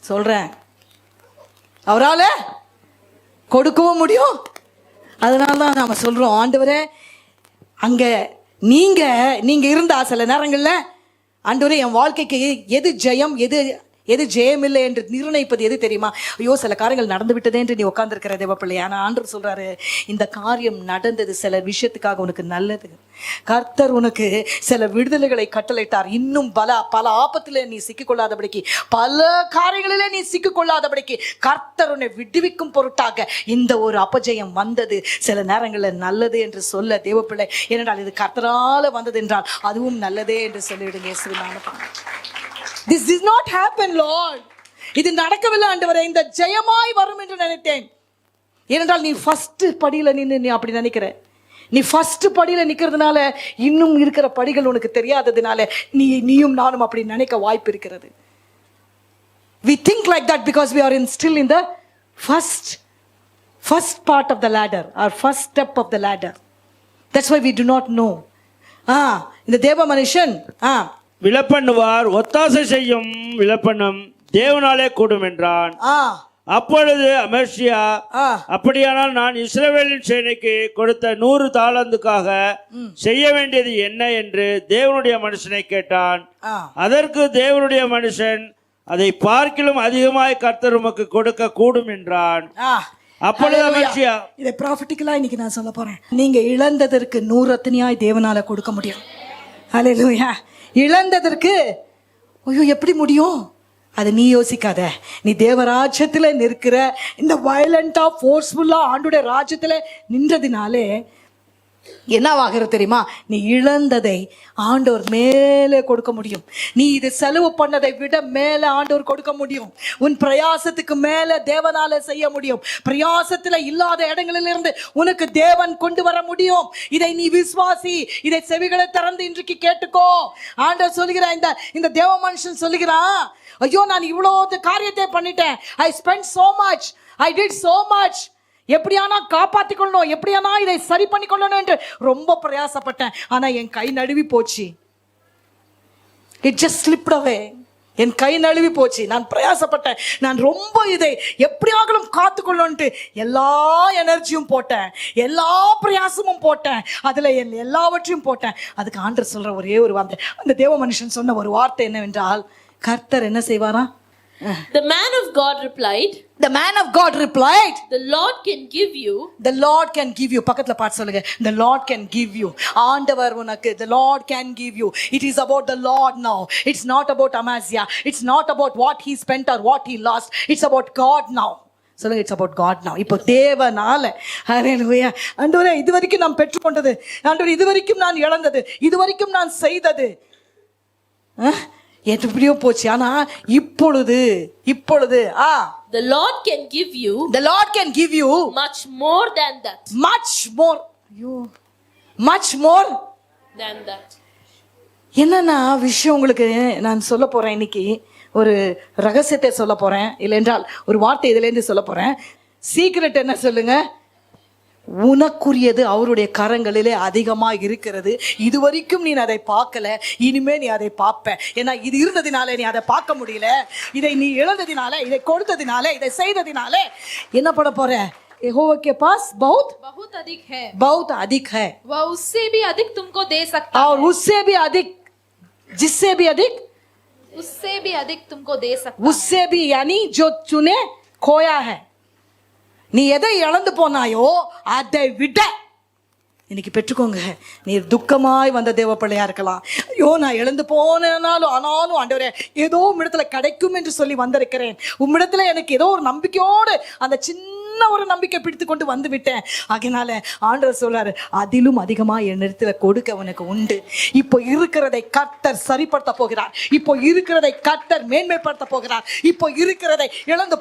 சொல்றேன், அவரால் கொடுக்கவும் முடியும். அதனால தான் நாம சொல்றோம், ஆண்டவரே அங்க நீங்க இருந்தா சில நேரங்கள்ல, ஆண்டவரே என் வாழ்க்கைக்கு எது ஜெயம் எது ஜெயம் இல்லை என்று நிர்ணயிப்பது எது தெரியுமா? ஐயோ, சில காரியங்கள் நடந்து விட்டதே என்று நீ உட்கார்ந்துருக்கிற தேவ பிள்ளை. ஆனால் ஆண்டவர் சொல்றாரு, இந்த காரியம் நடந்தது சில விஷயத்துக்காக உனக்கு நல்லது. கர்த்தர் உனக்கு சில விடுதலைகளை கட்டளையிட்டார். இன்னும் பல ஆபத்துல நீ சிக்கிக்கொள்ளாதபடிக்கு, பல காரியங்களிலே நீ சிக்கிக்கொள்ளாதபடிக்கு கர்த்தர் உன்னை விடுவிக்கும் பொருட்டாக இந்த ஒரு அபஜயம் வந்தது. சில நேரங்களில் நல்லது என்று சொல்ல தேவ பிள்ளை, ஏனென்றால் இது கர்த்தரால வந்தது என்றால் அதுவும் நல்லதே என்று சொல்லிவிடுங்க. This did not happen, Lord. இது நடக்கவில்லை ஆண்டவரே, இந்த ஜெயமாய் வரும் என்று நினைத்தேன். ஏனென்றால் நீ ஃபர்ஸ்ட் படியில நின்று நீ அப்படி நினைக்கிற. நீ ஃபர்ஸ்ட் படியில நிக்கிறதுனால இன்னும் இருக்கிற படிகள் உனக்கு தெரியாததுனால நீயும் நானும் அப்படி நினைக்க வாய்ப்பு இருக்கிறது. We think like that because we are still in the first part of the ladder, or first step of the ladder. That's why we do not know. இந்த தேவ மனுஷன் விலப்பண்ணுவார், ஒத்தாசை செய்யும் விலப்பண்ணும் தேவனாலே கூடும் என்றான். ஆ அப்பொழுது அமர்சியா, ஆ அப்படியானால் நான் இஸ்ரவேலின் சேனைக்கு கொடுத்த 100 தாலந்துக்காக செய்ய வேண்டியது என்ன என்று தேவனுடைய மனுஷனை கேட்டான். ஆ அதற்கு தேவனுடைய மனுஷன், அதை பார்க்கிலும் அதிகமாய் கர்த்தர் உமக்கு கொடுக்க கூடும் என்றான். ஆ அப்பொழுது அமர்சியா, இதை ப்ராஃபிட்டிக்கலா இன்னைக்கு நான் சொல்ல போறேன். நீங்க இழந்ததற்கு 100 அத்தனையாய் தேவனால கொடுக்க முடியும். ஹல்லேலூயா. இழந்ததற்கு ஐயோ எப்படி முடியும்? அதை நீ யோசிக்காத. நீ தேவராஜ்யத்துல நிற்கிற, இந்த வயலண்டா ஃபோர்ஸ்ஃபுல்லா ஆண்டுடைய ராஜ்யத்துல நின்றதினாலே என்னவாகிறது தெரியுமா? நீ இழந்ததை ஆண்டவர் மேலே கொடுக்க முடியும். நீ இது செலவு பண்ணதை விட மேலே ஆண்டவர் கொடுக்க முடியும். உன் பிரயாசத்துக்கு மேலே தேவனால செய்ய முடியும். பிரயாசத்துல இல்லாத இடங்களிலிருந்து உனக்கு தேவன் கொண்டு வர முடியும். இதை நீ விசுவாசி. இதை செவிகளை திறந்து இன்றைக்கு கேட்டுக்கோ. ஆண்டவர் சொல்லுகிறான், இந்த தேவ மனுஷன் சொல்லுகிறான், ஐயோ நான் இவ்வளவு காரியத்தை பண்ணிட்டேன். I spend so much, I did so much. எப்படியானா காப்பாற்றிக் கொள்ளணும், எப்படியானா இதை சரி பண்ணி கொள்ளணும் என்று ரொம்ப பிரயாசப்பட்டேன். ஆனா என் கை நழுவி போச்சு. இட் ஜஸ்ட் ஸ்லிப்ட் அவே. என் கை நழுவி போச்சு. நான் பிரயாசப்பட்டேன், நான் ரொம்ப இதை எப்படியாகலும் காத்துக்கொள்ளணும்ட்டு எல்லா எனர்ஜியும் போட்டேன், எல்லா பிரயாசமும் போட்டேன், அதுல எல்லாவற்றையும் போட்டேன். அதுக்கு ஆண்டவர் சொல்ற ஒரே ஒரு வார்த்தை, அந்த தேவ மனுஷன் சொன்ன ஒரு வார்த்தை என்னவென்றால், கர்த்தர் என்ன செய்வாரா? The man of God replied, The man of God replied, the Lord can give you. The Lord can give you. பக்கத்துல பாட்டு சொல்லுங்க. The Lord can give you. ஆண்டவர் உனக்கு. The Lord can give you. It is about the Lord now. It's not about Amaziah. It's not about what he spent or what he lost. It's about God now. சொல்லுங்க, it's about God now. இப்போ தேவனால. ஹல்லேலூயா. ஆண்டவரே, இதுவரைக்கும் நான் பெற்றுக்கொண்டது, ஆண்டவரே இதுவரைக்கும் நான் இழந்தது, இதுவரைக்கும் நான் செய்தது எப்படியோ போச்சு. ஆனா இப்பொழுது The Lord can give you. The Lord can give you Much more than that. much more. Much more Than that. என்னன்னா விஷயம் உங்களுக்கு நான் சொல்ல போறேன். இன்னைக்கு ஒரு ரகசியத்தை சொல்ல போறேன், இல்லைன்றால் ஒரு வார்த்தை இதுல இருந்து சொல்ல போறேன். சீக்ரெட் என்ன சொல்லுங்க? உனக்குரியது அவருடைய கரங்களிலே அதிகமா இருக்கிறது. இதுவரைக்கும் நீ அதை பார்க்கல, இனிமே நீ அதை பார்ப்ப. ஏன்னா இது இருந்ததினாலே நீ அதை பார்க்க முடியல. இதை நீ இழந்ததினால, இதை கொடுத்ததினால, இதை செய்ததினால என்ன பண்ண போற? यहोवा के पास बहुत अधिक है, बहुत अधिक है, वह उससे भी अधिक तुमको दे सकता और है, उससे भी अधिक, जिससे भी अधिक, उससे भी अधिक तुमको दे सकता उससे भी यानी जो तूने खोया है. நீ எதை இழந்து போனாயோ அதை விட இன்னைக்கு பெற்றுக்கோங்க. நீ துக்கமாய் வந்த தேவ பிள்ளையா இருக்கலாம். ஐயோ நான் இழந்து போனாலும் ஆனாலும் ஆண்டவரே ஏதோ உம்மிடத்துல கிடைக்கும் என்று சொல்லி வந்திருக்கிறேன். உம்மிடத்துல எனக்கு ஏதோ ஒரு நம்பிக்கையோடு அந்த சின்ன ஒரு நம்பிக்கை பிடித்து கொண்டு வந்து விட்டேன். அதனால ஆண்டவர் சொல்றாரு, அதிலும் அதிகமா என் இடத்துல கொடுக்க உனக்கு உண்டு. இப்போ இருக்கிறதை கர்த்தர் சரிப்படுத்த போகிறார். இப்போ இருக்கிறதை கர்த்தர் மேன்மைப்படுத்த போகிறார். இப்போ இருக்கிறதை இழந்து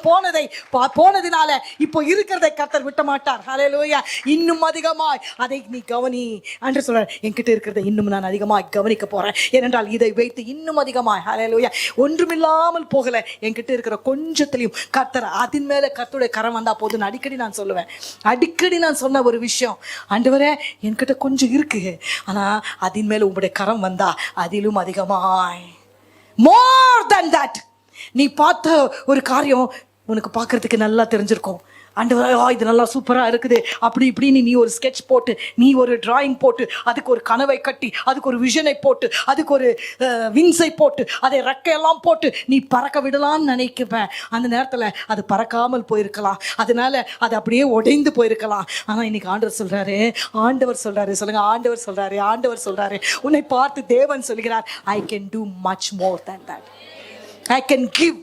போனதினால இப்போ இருக்கிறதை கர்த்தர் விட்ட மாட்டார். ஹல்லேலூயா. இன்னும் அதிகமாய் அதை நீ கவனி. ஆண்டவர் சொல்றார், என்கிட்ட இருக்கிறதை இன்னும் நான் அதிகமாய் கவனிக்க போறேன். ஏனென்றால் இதை வைத்து இன்னும் அதிகமாய், ஹல்லேலூயா, ஒன்றுமில்லாமல் போகல. என்கிட்ட இருக்கிற கொஞ்சத்திலையும் கர்த்தர் அதின் மேல கர்த்தருடைய கரம் வந்தா போதும். அடிக்கடி நான் சொல்லுவேன், அடிக்கடி நான் சொன்ன ஒரு விஷயம், ஆண்டவரே என்கிட்ட கொஞ்சம் இருக்கு, ஆனா அதின் மேல உங்களுடைய கரம் வந்தா அதிலும் அதிகமாய், more than that. நீ பார்த்த ஒரு காரியம் உனக்கு பார்க்கறதுக்கு நல்லா தெரிஞ்சிருக்கும். ஆண்டவரே இது நல்லா சூப்பரா இருக்குது அப்படி இப்படின்னு நீ ஒரு ஸ்கெட்ச் போட்டு, நீ ஒரு டிராயிங் போட்டு, அதுக்கு ஒரு கனவை கட்டி, அதுக்கு ஒரு விஷனை போட்டு, அதுக்கு ஒரு விங்ஸை போட்டு, அதை ரெக்கையெல்லாம் போட்டு நீ பறக்க விடலாம்னு நினைக்குவேன். அந்த நேரத்தில் அது பறக்காமல் போயிருக்கலாம். அதனால அது அப்படியே உடைந்து போயிருக்கலாம். ஆனால் இன்னைக்கு ஆண்டவர் சொல்றாரு சொல்லுங்க, ஆண்டவர் சொல்றாரு உன்னை பார்த்து தேவன் சொல்கிறார், I can too much more than that. I can give.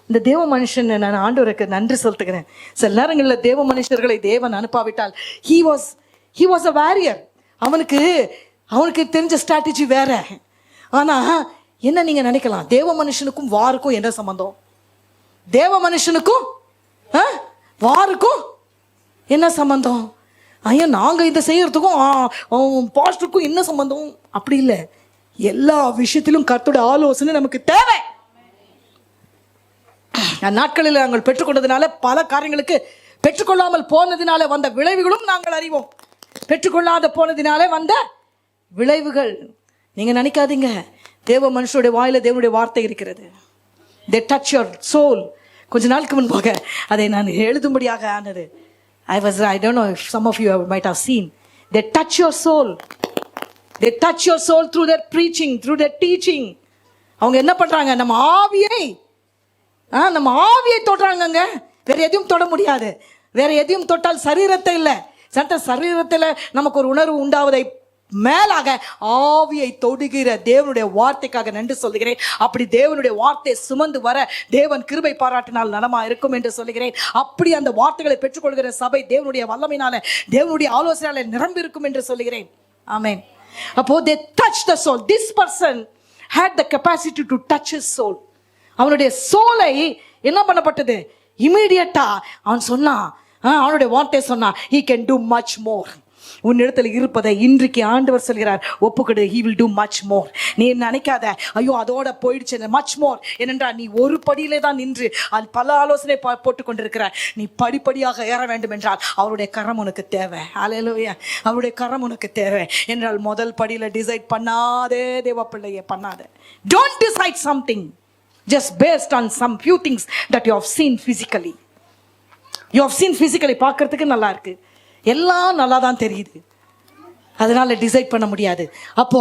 இந்த தேவ மனுஷன் நான் ஆண்டவருக்கு நன்றி செலுத்துகிறேன். சில நேரங்களில் தேவ மனுஷர்களை தேவன் அனுப்பாவிட்டால் he was a warrior. அவனுக்கு தெரிஞ்ச ஸ்ட்ராட்டஜி வேற. ஆனா என்ன நீங்க நினைக்கலாம், தேவ மனுஷனுக்கும் வாருக்கும் என்ன சம்பந்தம்? தேவ மனுஷனுக்கும் வாருக்கும் என்ன சம்பந்தம்? ஐயா நாங்க இதை செய்யறதுக்கும் பாஸ்டருக்கும் என்ன சம்பந்தம்? அப்படி இல்லை. எல்லா விஷயத்திலும் கர்த்தருடைய ஆலோசனை நமக்கு தேவை. நாட்களில் நாங்கள் பெற்றுக்கொண்டதினால பல காரியங்களுக்கு பெற்றுக்கொள்ளாமல் போனதினால வந்த விளைவுகளும் நாங்கள் அறிவோம். பெற்றுக்கொள்ளாத போனதினாலே வந்த விளைவுகள் நீங்க நினைக்காதீங்க. தேவ மனுஷனுடைய வாயில தேவனுடைய வார்த்தை இருக்கிறது. they touch your soul. கொஞ்ச நாளுக்கு முன்பாக அதை நான் எழுதும்படியாக ஆனது. I don't know if some of you might have seen. They touch your soul. They touch your soul through their preaching, through their teaching. அவங்க என்ன பண்றாங்க? நம்ம ஆவியை தொடுறாங்கங்க. வேற எதையும் தொட முடியாது. வேற எதையும் தொட்டால் சரீரத்தை இல்லை. சரீரத்தில் நமக்கு ஒரு உணர்வு உண்டாவதை மேலாக ஆவியை தொடுகிற தேவனுடைய வார்த்தைக்காக நன்றி சொல்லுகிறேன். அப்படி தேவனுடைய வார்த்தை சுமந்து வர தேவன் கிருபை பாராட்டினால் நலமா இருக்கும் என்று சொல்லுகிறேன். அப்படி அந்த வார்த்தைகளை பெற்றுக்கொள்கிற சபை தேவனுடைய வல்லமையினால தேவனுடைய ஆலோசனையால நிரம்பி இருக்கும் என்று சொல்லுகிறேன். ஆமென். அப்போ they touch the soul. This person had the capacity to touch his soul. அவனுடைய சோலை என்ன பண்ணப்பட்டது? இமீடியட்டா அவன் சொன்னான், அவனுடைய வார்த்தை சொன்னான், he can do much more. உன்னிடத்தில் இருப்பதை இன்றைக்கு ஆண்டவர் சொல்கிறார், ஒப்புக்கொடு. he will do much more. நீ நினைக்காத ஐயோ அதோட போயிடுச்சு, much more. ஏனென்றால் நீ ஒரு படியிலே தான் நின்று அது பல ஆலோசனை போட்டு கொண்டிருக்கிறார். நீ படிப்படியாக ஏற வேண்டும் என்றால் அவருடைய கரம் உனக்கு தேவை. ஹல்லேலூயா. அவருடைய கரம் உனக்கு தேவை என்றால் முதல் படியில டிசைட் பண்ணாதே தேவ பிள்ளையே, பண்ணாதே. don't decide something just based on some few things that you have seen physically. you have seen physically. பார்க்கிறதுக்கு நல்லா இருக்கு, எல்லாம் நல்லா தான் தெரியுது, அதனால டிசைட் பண்ண முடியாது. அப்போ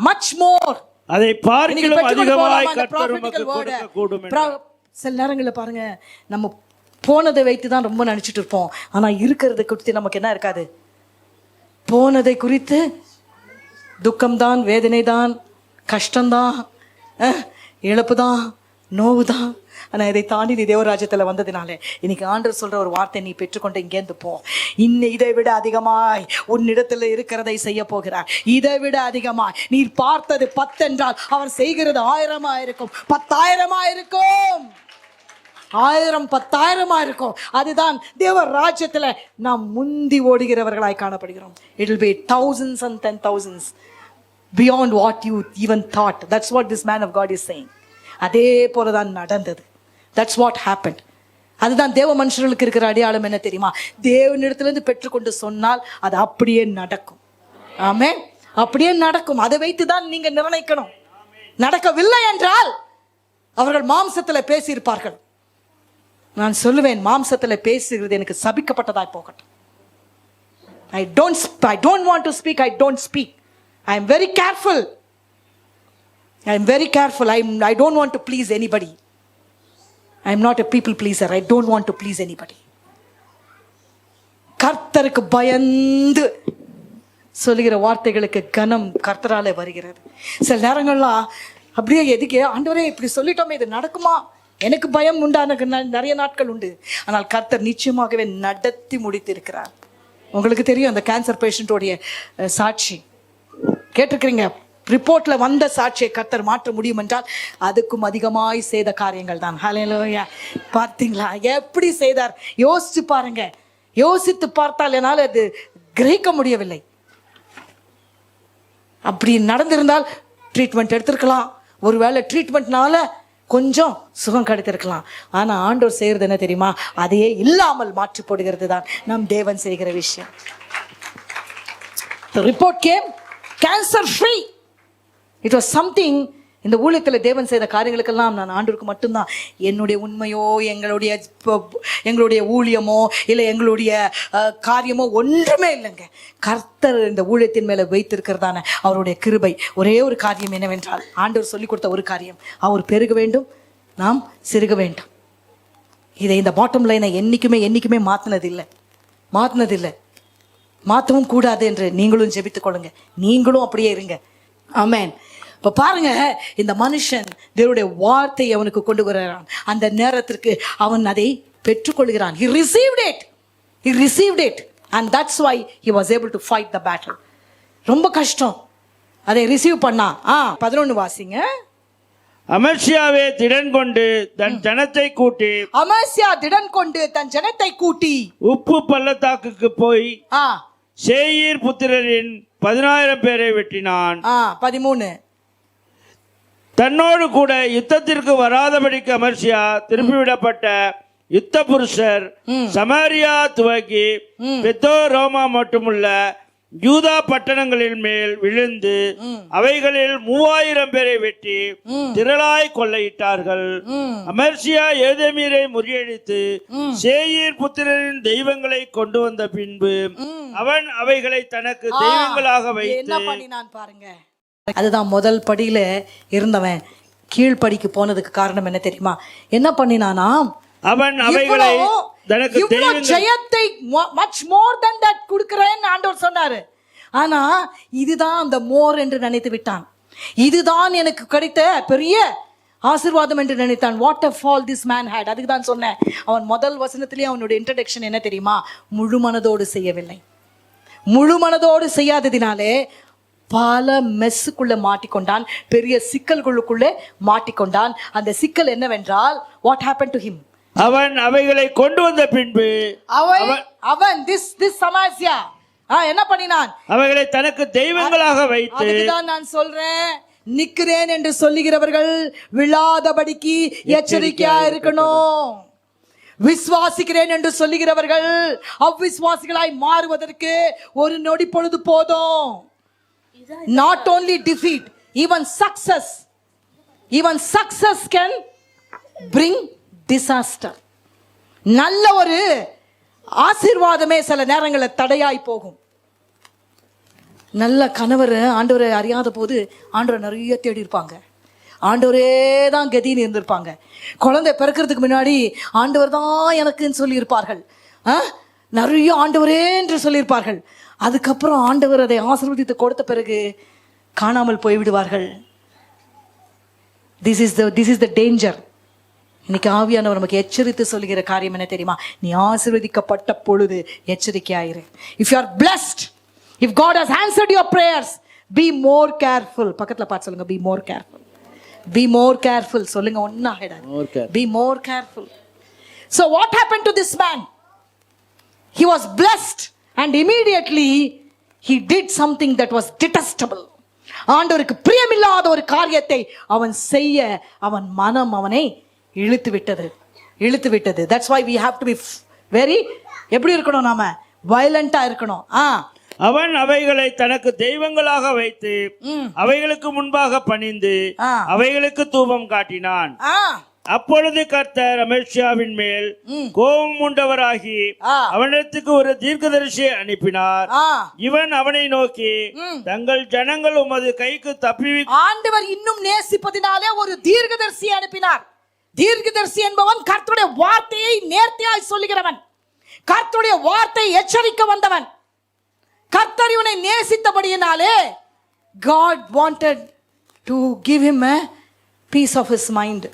மச் மோர், அதை பார்க்கிலும் அதிகமாய் கர்த்தர் உமக்கு கொடுக்கக்கூடும். சில நேரங்களில் பாருங்க, நம்ம போனதை வைத்து தான் ரொம்ப நினைச்சிட்டு இருப்போம். ஆனா இருக்கிறத குறித்து நமக்கு என்ன இருக்காது? போனதை குறித்து துக்கம்தான், வேதனை தான், கஷ்டம்தான், இழப்பு தான், நோவு தான். ஆனால் இதை தாண்டி நீ தேவராஜ்யத்தில் வந்ததினாலே இன்னைக்கு ஆண்டவர் சொல்ற ஒரு வார்த்தை நீ பெற்றுக்கொண்டு இங்கேருந்து போ. இதை விட அதிகமாய் உன்னிடத்தில் இருக்கிறதை செய்ய போகிறார். இதை விட அதிகமாய் நீ பார்த்தது 10 என்றால் அவர் செய்கிறது 1000 இருக்கும், 10,000 இருக்கும், 1000 10,000 இருக்கும். அதுதான் தேவ ராஜ்யத்தில் நாம் முந்தி ஓடுகிறவர்களாய் காணப்படுகிறோம். It will be thousands and 10,000s beyond what you even thought. That's what this man of God is saying. அதே போலதான் நடந்தது. That's what happened. அதுதான் தேவ மனுஷர்களுக்கு இருக்கிற அடையாளம் என்ன தெரியுமா? தேவனிடத்திலிருந்து பெற்றுக்கொண்டு சொன்னால் அது அப்படியே நடக்கும். ஆமென். அப்படியே நடக்கும். அதை வைத்துதான் நீங்க நிர்ணயிக்கணும். நடக்கவில்லை என்றால் அவர்கள் மாம்சத்தில் பேசியிருப்பார்கள். நான் சொல்லுவேன், மாம்சத்தில் பேசுகிறது எனக்கு சபிக்கப்பட்டதாய் போகட்டும். I don't want to speak. I don't speak. I am very careful. I don't want to please anybody. I am not a people pleaser. I don't want to please anybody. கர்த்தருக்கு பயந்து சொல்லுகிற வார்த்தைகளுக்கு கனம் கர்த்தராலே வருகிறது. சில நேரங்கள்லாம் அப்படியே எதுக்கு ஆண்டவரே இப்படி சொல்லிட்டோமே, இது நடக்குமா? எனக்கு பயம் உண்டான நிறைய நாட்கள் உண்டு. ஆனால் கர்த்தர் நிச்சயமாகவே நடத்தி முடித்திருக்கிறார். உங்களுக்கு தெரியும் அந்த கேன்சர் பேஷண்டோடைய சாட்சி கேட்டிருக்கிறீங்க. ரிப்போர்ட்ல வந்த சாட்சியை கர்த்தர் மாற்ற முடியும் என்றால் அதுக்கும் அதிகமாய் செய்த காரியங்கள் தான். ஹல்லேலூயா. பார்த்தீங்களா எப்படி செய்தார்? யோசிச்சு பாருங்க. யோசித்து பார்த்தால் என்னால் அது கிரகிக்க முடியவில்லை. அப்படி நடந்திருந்தால் ட்ரீட்மெண்ட் எடுத்திருக்கலாம். ஒருவேளை ட்ரீட்மெண்ட்னால கொஞ்சம் சுகம் கிடைத்திருக்கலாம். ஆனா ஆண்டவர் செய்யறது என்ன தெரியுமா? அதையே இல்லாமல் மாற்றி போடுகிறது தான் நம் தேவன் செய்கிற விஷயம். The report came cancer free. It was something. இந்த ஊழியத்தில் தேவன் செய்த காரியங்களுக்கெல்லாம் நான் ஆண்டவருக்கு மட்டும்தான். என்னுடைய உண்மையோ எங்களுடைய ஊழியமோ இல்லை எங்களுடைய காரியமோ ஒன்றுமே இல்லைங்க. கர்த்தர் இந்த ஊழியத்தின் மேலே வைத்திருக்கிறதான அவருடைய கிருபை. ஒரே ஒரு காரியம் என்னவென்றால், ஆண்டவர் சொல்லிக் கொடுத்த ஒரு காரியம், அவர் பெருக வேண்டும், நாம் சிறுக வேண்டும். இதை இந்த பாட்டம் லைனை என்னைக்குமே மாற்றினதில்லை, மாற்றவும் கூடாது என்று நீங்களும் ஜெபித்துக் கொள்ளுங்க. நீங்களும் அப்படியே இருங்க. ஆமென். இப்போ பாருங்க, இந்த மனுஷன் தேவனுடைய வார்த்தையை அவனுக்கு கொண்டு வருகிறான். அந்த நேரத்திற்கு அவன் அதை பெற்றுக்கொள்கிறான். He received it and that's why he was able to fight the battle. ரொம்ப கஷ்டம் அதை ரிசீவ் பண்ணா. 11 வாசிங்க. அமர்சியாவே திடன் கொண்டு தன் ஜனத்தை கூட்டி, அமர்சியா திடன் கொண்டு தன் ஜனத்தை கூட்டி உப்பு பள்ளத்தாக்குக்கு போய் சேயீர் புத்திரரின் 10,000 பேரை வெட்டினான். 13 தன்னோடு கூட யுத்தத்திற்கு வராதபடிக்கு அமர்சியா திருப்பிவிடப்பட்ட யுத்த புருஷர் சமாரியா துவக்கி பெத்தோ ரோமா மட்டுமுள்ள யூதா பட்டணங்களின் மேல் விழுந்து அவைகளில் 3000 பேரை வெட்டி திரளாய் கொள்ளையிட்டார்கள். அமர்சியா ஏதேமீரை முறியடித்து சேயீர் புத்திரரின் தெய்வங்களை கொண்டு வந்த பின்பு அவன் அவைகளை தனக்கு தெய்வங்களாக என்ன வைத்து பண்ணினான் பாருங்க. அதுதான் முதல் படியில இருந்தவன் கீழ்படிக்கு போனதுக்கு காரணம் என்ன தெரியுமா? என்ன பண்ணினானா, அவன் அவைகளை தனக்கு இவ்வளவு ஜெயத்தை மச் மோர் தென் தட் கொடுக்கிறேன்னு ஆண்டவர் சொன்னாரு. ஆனா இதுதான் அந்த மோர் என்று நினைத்து விட்டான். இதுதான் எனக்கு கிடைத்த பெரிய ஆசீர்வாதம் என்று நினைத்தான். What a fall this man had. அதுக்கு தான் சொன்னேன், அவன் முதல் வசனத்திலேயே அவனுடைய இன்ட்ரடக்ஷன் என்ன தெரியுமா? முழு மனதோடு செய்யவில்லை. முழு மனதோடு செய்யாததினாலே பல மெஸ்ஸுக்குள்ள மாட்டிக்கொண்டான், பெரிய சிக்கல்களுக்குள்ளே மாட்டிக்கொண்டான். அந்த சிக்கல் என்னவென்றால், what happened to him? அவன் அவைகளை கொண்டு வந்த பின்பு அவன் this சமாசியா என்ன பண்ணினான்? அவைகளை தனக்கு தெய்வங்களாக வைத்து. அதுதான் நான் சொல்றேன், நிக்கிறேன் என்று சொல்லுகிறவர்கள் விழாதபடிக்கு எச்சரிக்கையா இருக்கணும். விசுவாசிக்கிறேன் என்று சொல்லுகிறவர்கள் அவ்விசுவாசிகளாய் மாறுவதற்கு ஒரு நொடி பொழுது போதும். Not only defeat, even success can bring disaster. நல்ல ஒரு ஆசீர்வாதமே சில நேரங்களில் தடையாய் போகும். நல்ல கணவர் ஆண்டவரை அறியாத போது ஆண்டவரை நிறைய தேடி இருப்பாங்க, ஆண்டவரே தான் கதின்னு இருந்திருப்பாங்க. குழந்தை பிறக்கிறதுக்கு முன்னாடி ஆண்டவர் தான் எனக்குன்னு சொல்லியிருப்பார்கள், நிறைய ஆண்டவரே என்று சொல்லியிருப்பார்கள். அதுக்கப்புறம் ஆண்டவர் அதை ஆசீர்வதித்து கொடுத்த பிறகு காணாமல் போய்விடுவார்கள். This is the danger. இன்னைக்கு ஆவியானவர் நமக்கு எச்சரித்து சொல்லுகிற காரியம் என்ன தெரியுமா? நீ ஆசீர்வதிக்கப்பட்ட பொழுது எச்சரிக்கையாயிரு. If you are blessed, if God has answered your prayers, be more careful. பக்கத்துல பார்த்து சொல்லுங்க, be more careful. Be more careful சொல்லுங்க, ஒன்னா ஆயிடாது. Be more careful. So what happened to this man? He was blessed and immediately he did something that was detestable. ஆண்டவருக்கு பிரியமில்லாத ஒரு காரியத்தை அவன் செய்ய அவன் மனம் அவனை இழுத்து விட்டது. That's why we have to be very எப்படி இருக்கணும்? நாம வயலண்டா இருக்கணும். அவன் அவைகளை தனக்கு தெய்வங்களாக வைத்து அவைகளுக்கு முன்பாக பணிந்து அவைகளுக்கு தூபம் காட்டினான். அப்பொழுது கர்த்தர் அமர்சியாவின் மேல் கோபம் உண்டவராகி அவனிடத்துக்கு ஒரு தீர்க்கதரிசியை அனுப்பினார். இவன் அவனை நோக்கி, தங்கள் ஜனங்கள் உமது கைக்கு தப்பி. ஆண்டவர் இன்னும் நேசிப்பதினாலே ஒரு தீர்க்கதரிசியை அனுப்பினார். தீர்க்கதரிசி என்பவன் கர்த்தருடைய வார்த்தையை நேர்த்தியாய் சொல்லுகிறவன், கர்த்தருடைய வார்த்தையை எச்சரிக்க வந்தவன். கர்த்தர் இவனை நேசித்தபடியினாலே God wanted to give him a peace of his mind.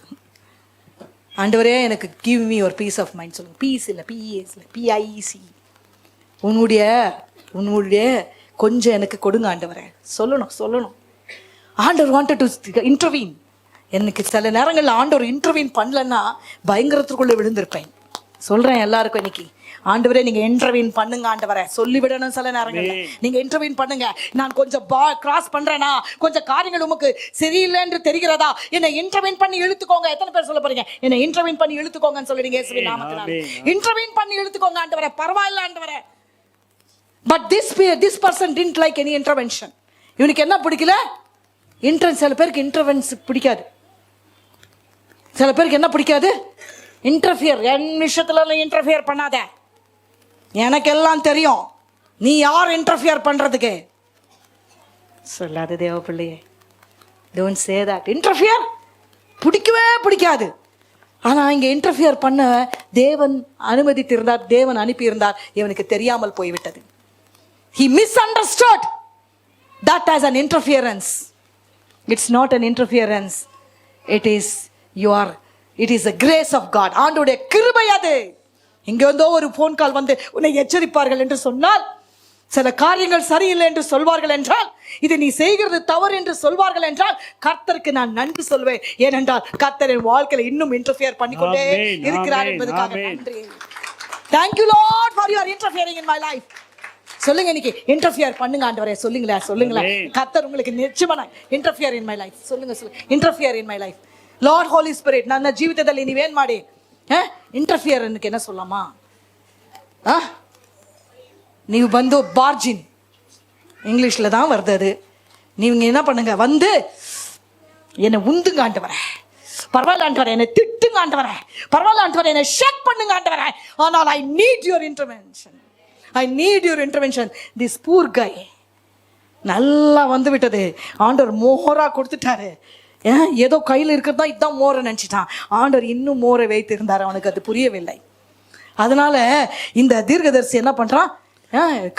ஆண்டவரே எனக்கு give me your peace of mind சொல்லுங்க. பீஸ் இல்லை, PEAS இல்லை, PIEC. உன்னுடைய கொஞ்சம் எனக்கு கொடுங்க ஆண்டவரே சொல்லணும். ஆண்டவர் wanted to intervene. எனக்கு சில நேரங்களில் ஆண்டவர் இன்டர்வீன் பண்ணலன்னா பயங்கரத்துக்குள்ளே விழுந்திருப்பேன். சொல்றேன் எல்லாருக்கும் இன்னைக்கு, ஆண்டவரே நீங்க இன்டர்வீன் பண்ணுங்க ஆண்டவரே சொல்லிவிடணும். சில நேரங்கள்ல நீங்க இன்டர்வீன் பண்ணுங்க. நான் கொஞ்சம் கிராஸ் பண்றேனா, கொஞ்சம் காரியங்கள் உமக்கு சரியில்லை என்று தெரிகிறதா, என்னை இன்டர்வீன் பண்ணி இழுத்துக்கோங்க. எத்தனை பேர் சொல்ல போறீங்க, என்னை இன்டர்வீன் பண்ணி இழுத்துக்கோங்கன்னு சொல்லிடுங்க இயேசுவின் நாமத்தினால. இன்டர்வீன் பண்ணி இழுத்துக்கோங்க ஆண்டவரே, பரவாயில்லை ஆண்டவரே. But this person didn't like any intervention. இவனுக்கு என்ன பிடிக்கல? சில பேருக்கு இன்டர்வென்ஸ் பிடிக்காது. சில பேருக்கு என்ன பிடிக்காது? இன்டர்ஃபியர். என் விஷயத்துல இன்டர்ஃபியர் பண்ணாத, எனக்கு எல்லாம் தெரியும், நீ யார் இன்டர்ஃபியர் பண்றதுக்கு? சொல்லாது தேவ பிள்ளையே, டோன்ட் சே தட். இன்டர்ஃபியர் பிடிக்கவே பிடிக்காது. ஆனா இங்க இன்டர்ஃபியர் பண்ண தேவன் அனுமதித்திருந்தார், தேவன் அனுப்பியிருந்தார், இவனுக்கு தெரியாமல் போய்விட்டது. He misunderstood that as an interference. It's not an interference. It is a grace of God. ஆண்டவருடைய கிருபை அது. இங்க வந்து ஒரு போன் கால் வந்து உன்னை எச்சரிப்பார்கள் என்று சொன்னால், சில காரியங்கள் சரியில்லை என்று சொல்வார்கள் என்றால், இதை நீ செய்கிறது தவறு என்று சொல்வார்கள் என்றால், கர்த்தருக்கு நான் நன்றி சொல்வேன். ஏனென்றால் கர்த்தர் என் வாழ்க்கையில இன்னும் இன்டர்ஃபியர் பண்ணிக்கொண்டே இருக்கிறார் என்பதற்காக நன்றி. Thank you Lord for your interfering in my life. சொல்லுங்க இன்னைக்கு, இன்டர்ஃபியர் பண்ணுங்க ஆண்டவரே. சொல்லுங்களேன். கர்த்தர் உங்களுக்கு நிச்சயமா இன்டர்ஃபியர் இன் மை லைஃப் சொல்லுங்க. Interfere in my life. Lord Holy Spirit, ನನ್ನ ಜೀವಿತದಲ್ಲಿ ನೀವೇನ್ ಮಾಡಿ ಇಂಟರ್ಫಿಯರ್ ಅನ್ನಕ್ಕೆ ಏನು சொல்லலாமா? ನೀವು ಬಂದು ಬಾರ್ಜಿನ್ இங்கிலீஷில் தான் வருது அது. நீங்கள் என்ன பண்ணுங்க, வந்து என்னை உந்துங்க ஆண்டவரே, பரவாயில்ல ஆண்டவரே, என்னை திட்டுங்க ஆண்டவரே, பரவாயில்ல ஆண்டவரே, என்னை ஷேக் பண்ணுங்க ஆண்டவரே, ஆனால் I need your intervention, I need your intervention. This poor கை நல்லா வந்து விட்டது. ஆண்டவர் மோரா கொடுத்துட்டாரு. ஏதோ கையில் இருக்கிறது தான் இதுதான் மோரை நினச்சிட்டான். ஆண்டவர் இன்னும் மோரை வைத்திருந்தார், அவனுக்கு அது புரியவில்லை. அதனால இந்த தீர்க்கதரிசி என்ன பண்றான்?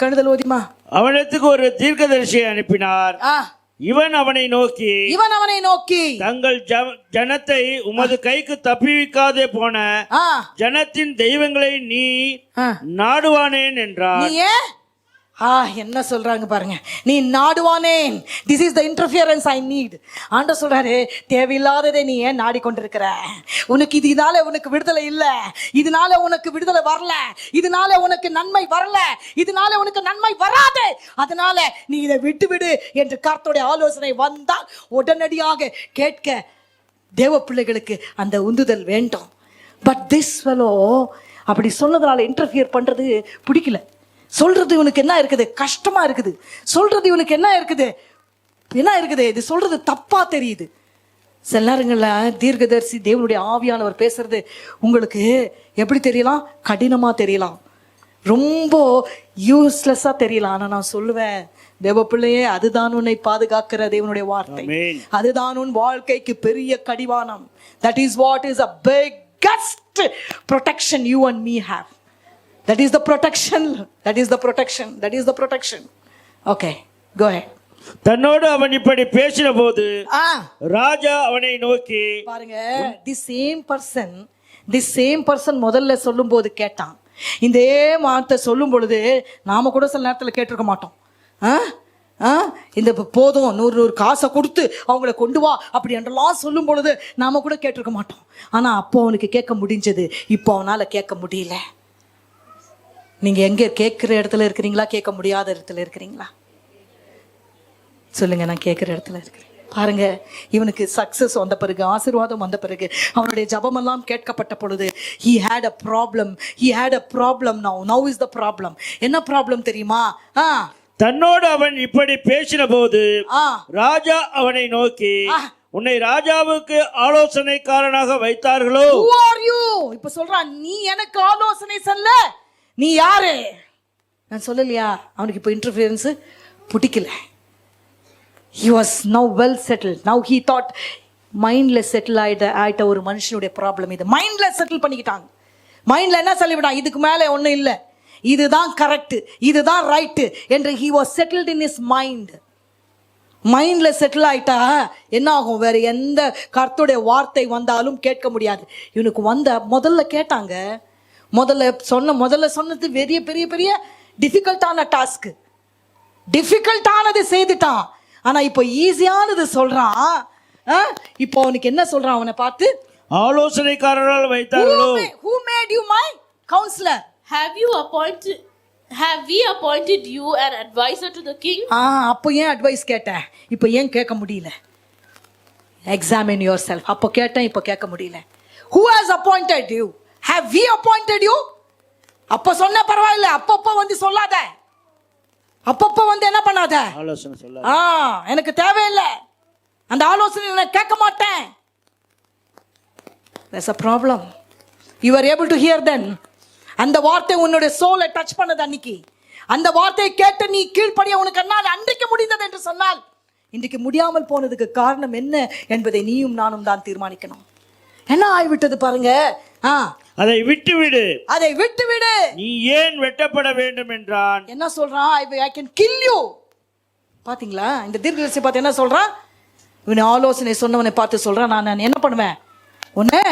கழுதல் ஓதிமா, அவனிடத்துக்கு ஒரு தீர்க்கதரிசியை அனுப்பினார். இவன் அவனை நோக்கி தங்கள் ஜனத்தை உமது கைக்கு தப்பிவிக்காதே போன ஜனத்தின் தெய்வங்களை நீ நாடுவானேன் என்றார். என்ன சொல்றாங்க பாருங்க, நீ நாடுவானேன். This is the interference I need. ஆண்டவர் சொல்றாரு, தேவையில்லாததை நீ ஏன் நாடிக்கொண்டிருக்கிற? உனக்கு இதனால உனக்கு விடுதலை இல்லை, இதனால உனக்கு விடுதலை வரல, இதனால உனக்கு நன்மை வரல, இதனால உனக்கு நன்மை வராது. அதனால நீ இதை விட்டு விடு என்று கர்த்தருடைய ஆலோசனை வந்தால் உடனடியாக கேட்க தேவ பிள்ளைகளுக்கு அந்த உந்துதல் வேண்டும். பட் திஸ் ஃபெலோ அப்படி சொன்னதுனால இன்டர்ஃபியர் பண்றது பிடிக்கல. சொல்றது இவனுக்கு என்ன இருக்குது, கஷ்டமா இருக்குது. சொல்றது இவனுக்கு என்ன இருக்குது, இது சொல்றது தப்பா தெரியுது. சில நேரங்களில் தீர்க்கதரிசி தேவனுடைய ஆவியானவர் பேசுறது உங்களுக்கு எப்படி தெரியலாம்? கடினமா தெரியலாம், ரொம்ப யூஸ்லெஸ்ஸா தெரியலாம். ஆனா நான் சொல்லுவேன், தேவ பிள்ளையே, அதுதான் உன்னை பாதுகாக்கிற தேவனுடைய வார்த்தை, அதுதான் உன் வாழ்க்கைக்கு பெரிய கடிவானம். That is what is a biggest protection you and me have. That is the protection. That is the protection. That is the protection. Okay, go ahead. தன்னோடு அவன் இப்படி பேசின போது ராஜா அவனை நோக்கி, பாருங்க, தி சேம் பர்சன் முதல்ல சொல்லும் போது கேட்டான். இந்த வார்த்தை சொல்லும் பொழுது நாம கூட சில நேரத்தில் கேட்டிருக்க மாட்டோம். இந்த போதும் 100 காசை கொடுத்து அவங்கள கொண்டு வா அப்படி என்றெல்லாம் சொல்லும் பொழுது நாம கூட கேட்டிருக்க மாட்டோம். ஆனா அப்போ அவனுக்கு கேட்க முடிஞ்சது, இப்போ அவனால கேட்க முடியல. நீங்க எங்க கேட்கிற இடத்துல இருக்கிறீங்களா, கேட்க முடியாத இடத்துல இருக்கிறீங்களா? சொல்லுங்க, நான் கேட்கிற இடத்துல இருக்கிறேன். பாருங்க, இவனுக்கு சக்சஸ் வந்த பிறகு, ஆசீர்வாதம் வந்த பிறகு, அவனுடைய ஜபமெல்லாம் கேட்கப்பட்ட பொழுது he had a problem. Now is the problem. என்ன ப்ராப்ளம் தெரியுமா? தன்னோடு அவன் இப்படி பேசின போது ராஜா அவனை நோக்கி, உன்னை ராஜாவுக்கு ஆலோசனைக்காரனாக வைத்தார்களோ? Who are you? இப்ப சொல்றான், நீ எனக்கு ஆலோசனை சொல்ல, நீ யாரு? நான் சொல்லலையா? அவனுக்கு இப்போ இன்டர்ஃபியரன்ஸ் பிடிக்கல. He was now well settled. Now he thought மைண்ட்ல செட்டில் ஆயிட்ட ஒரு மனுஷனுடைய ப்ராப்ளம் இது. மைண்ட்ல செட்டில் பண்ணிக்கிட்டாங்க. மைண்ட்ல என்ன சொல்லிவிட்டான், இதுக்கு மேலே ஒன்றும் இல்லை, இதுதான் கரெக்ட், இதுதான் ரைட்டு என்று he was settled in his mind. மைண்ட்ல செட்டில் ஆயிட்டா என்ன ஆகும்? வேற எந்த கர்த்தருடைய வார்த்தை வந்தாலும் கேட்க முடியாது. இவனுக்கு முதல்ல கேட்டாங்க. முதல்ல சொன்னது பெரிய பெரிய பெரிய டிஃபிகல்ட்டான டாஸ்க், டிஃபிகல்ட்டானது செய்துட்டான். ஆனா இப்போ ஈஸியானது சொல்றான். இப்போ அவனுக்கு என்ன சொல்றான்? அவனை பார்த்து ஆலோசனைக்காரரால் வைத்தார்களோ? Who made you my counselor? Have we appointed you an advisor to the king? அப்போ ஏன் அட்வைஸ் கேட்டேன், இப்போ ஏன் கேட்க முடியல? Examine yourself. அப்போ கேட்டேன், இப்போ கேட்க முடியல. Who has appointed you? Have we appointed you? அப்ப சொன்ன பரவாயில்ல, அப்பப்ப வந்து சொல்லாத, அப்பப்ப வந்து என்ன பண்ணாத, ஆலோசனை சொல்லாத. எனக்கு தேவையில்லை, அந்த ஆலோசனை நான் கேட்க மாட்டேன். There's a problem. You are able to hear then. அந்த வார்த்தை உன்னுடைய சோலை டச் பண்ணது அன்னைக்கு. அந்த வார்த்தையை கேட்டு நீ கீழ்ப்படிய உனக்கு என்னால் அன்றைக்கு முடிந்தது என்று சொன்னால், இன்றைக்கு முடியாமல் போனதுக்கு காரணம் என்ன என்பதை நீயும் நானும் தான் தீர்மானிக்கணும். என்ன ஆகிவிட்டது பாருங்க. அதை விட்டுவிடு, நீ ஏன் வெட்டப்பட வேண்டும் என்றான். என்ன சொல்றான்? I can kill you. பாத்தீங்களா இந்த தீர்க்கதரிசி பார்த்து என்ன சொல்றான்? இவனை ஆலோசனை சொன்னவனை பார்த்து சொல்றான், நான் என்ன பண்ணுவேன், உன்னை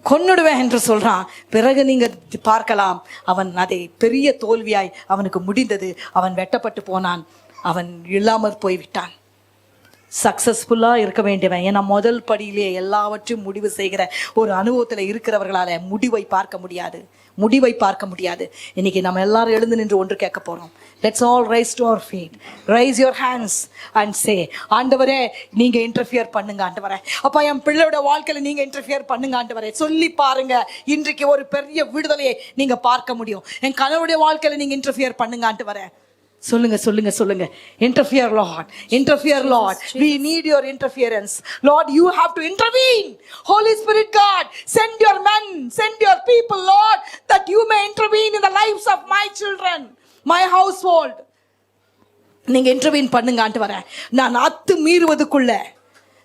கொன்னுடுவேன் என்று சொல்றான். பிறகு நீங்க பார்க்கலாம், அவன் அதை பெரிய தோல்வியாய் அவனுக்கு முடிந்தது. அவன் வெட்டப்பட்டு போனான், அவன் இல்லாமல் போய்விட்டான். சக்சஸ்ஃபுல்லாக இருக்க வேண்டியவன். ஏன்னா முதல் படியிலே எல்லாவற்றையும் முடிவு செய்கிற ஒரு அனுபவத்தில் இருக்கிறவர்களால முடிவை பார்க்க முடியாது. இன்னைக்கு நம்ம எல்லாரும் எழுந்து நின்று ஒன்று கேட்க போறோம். Let's all rise to our feet, rise your hands and say, ஆண்டவரே நீங்க இன்டர்ஃபியர் பண்ணுங்க ஆண்டவரே. அப்பா என் பிள்ளையோட வாழ்க்கையில நீங்க இன்டர்ஃபியர் பண்ணுங்க ஆண்டவரே. சொல்லி பாருங்க, இன்றைக்கு ஒரு பெரிய விடுதலையை நீங்க பார்க்க முடியும். என் கணவருடைய வாழ்க்கையில நீங்க இன்டர்ஃபியர் பண்ணுங்க ஆண்டவரே. சொல்லுங்க. Interfere, Lord. We need your interference. Lord, you have to intervene. Holy Spirit God, send your men, send your people, Lord, that you may intervene in the lives of my children, my household. நீங்க intervene பண்ணுங்க ஆண்டவரே.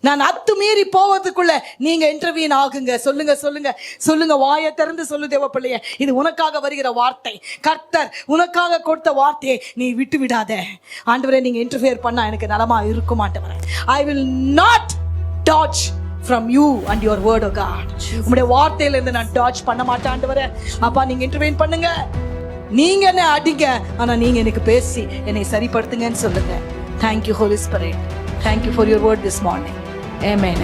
நான் அத்துமீறி போவதுக்குள்ள நீங்க intervene ஆகுங்க. சொல்லுங்க. வாயை திறந்து சொல்லு தேவ பிள்ளைய. இது உனக்காக வருகிற வார்த்தை. கர்த்தர் உனக்காக கொடுத்த வார்த்தையை நீ விட்டு விடாத. ஆண்டவரே நீங்க இன்டர்ஃபியர் பண்ணா எனக்கு நலமா இருக்கும் ஆண்டவரே. I will not dodge from you and your word of God. உம்முடைய வார்த்தையில இருந்து நான் டாட்ச் பண்ண மாட்டேன் ஆண்டவரே. அப்பா நீங்க இன்டர்வீன் பண்ணுங்க. நீங்க என்ன அடிங்க, ஆனா நீங்க எனக்கு பேசி என்னை சரிப்படுத்துங்கன்னு சொல்லுங்க. Thank you Holy Spirit. Thank you for your word this morning. Amen.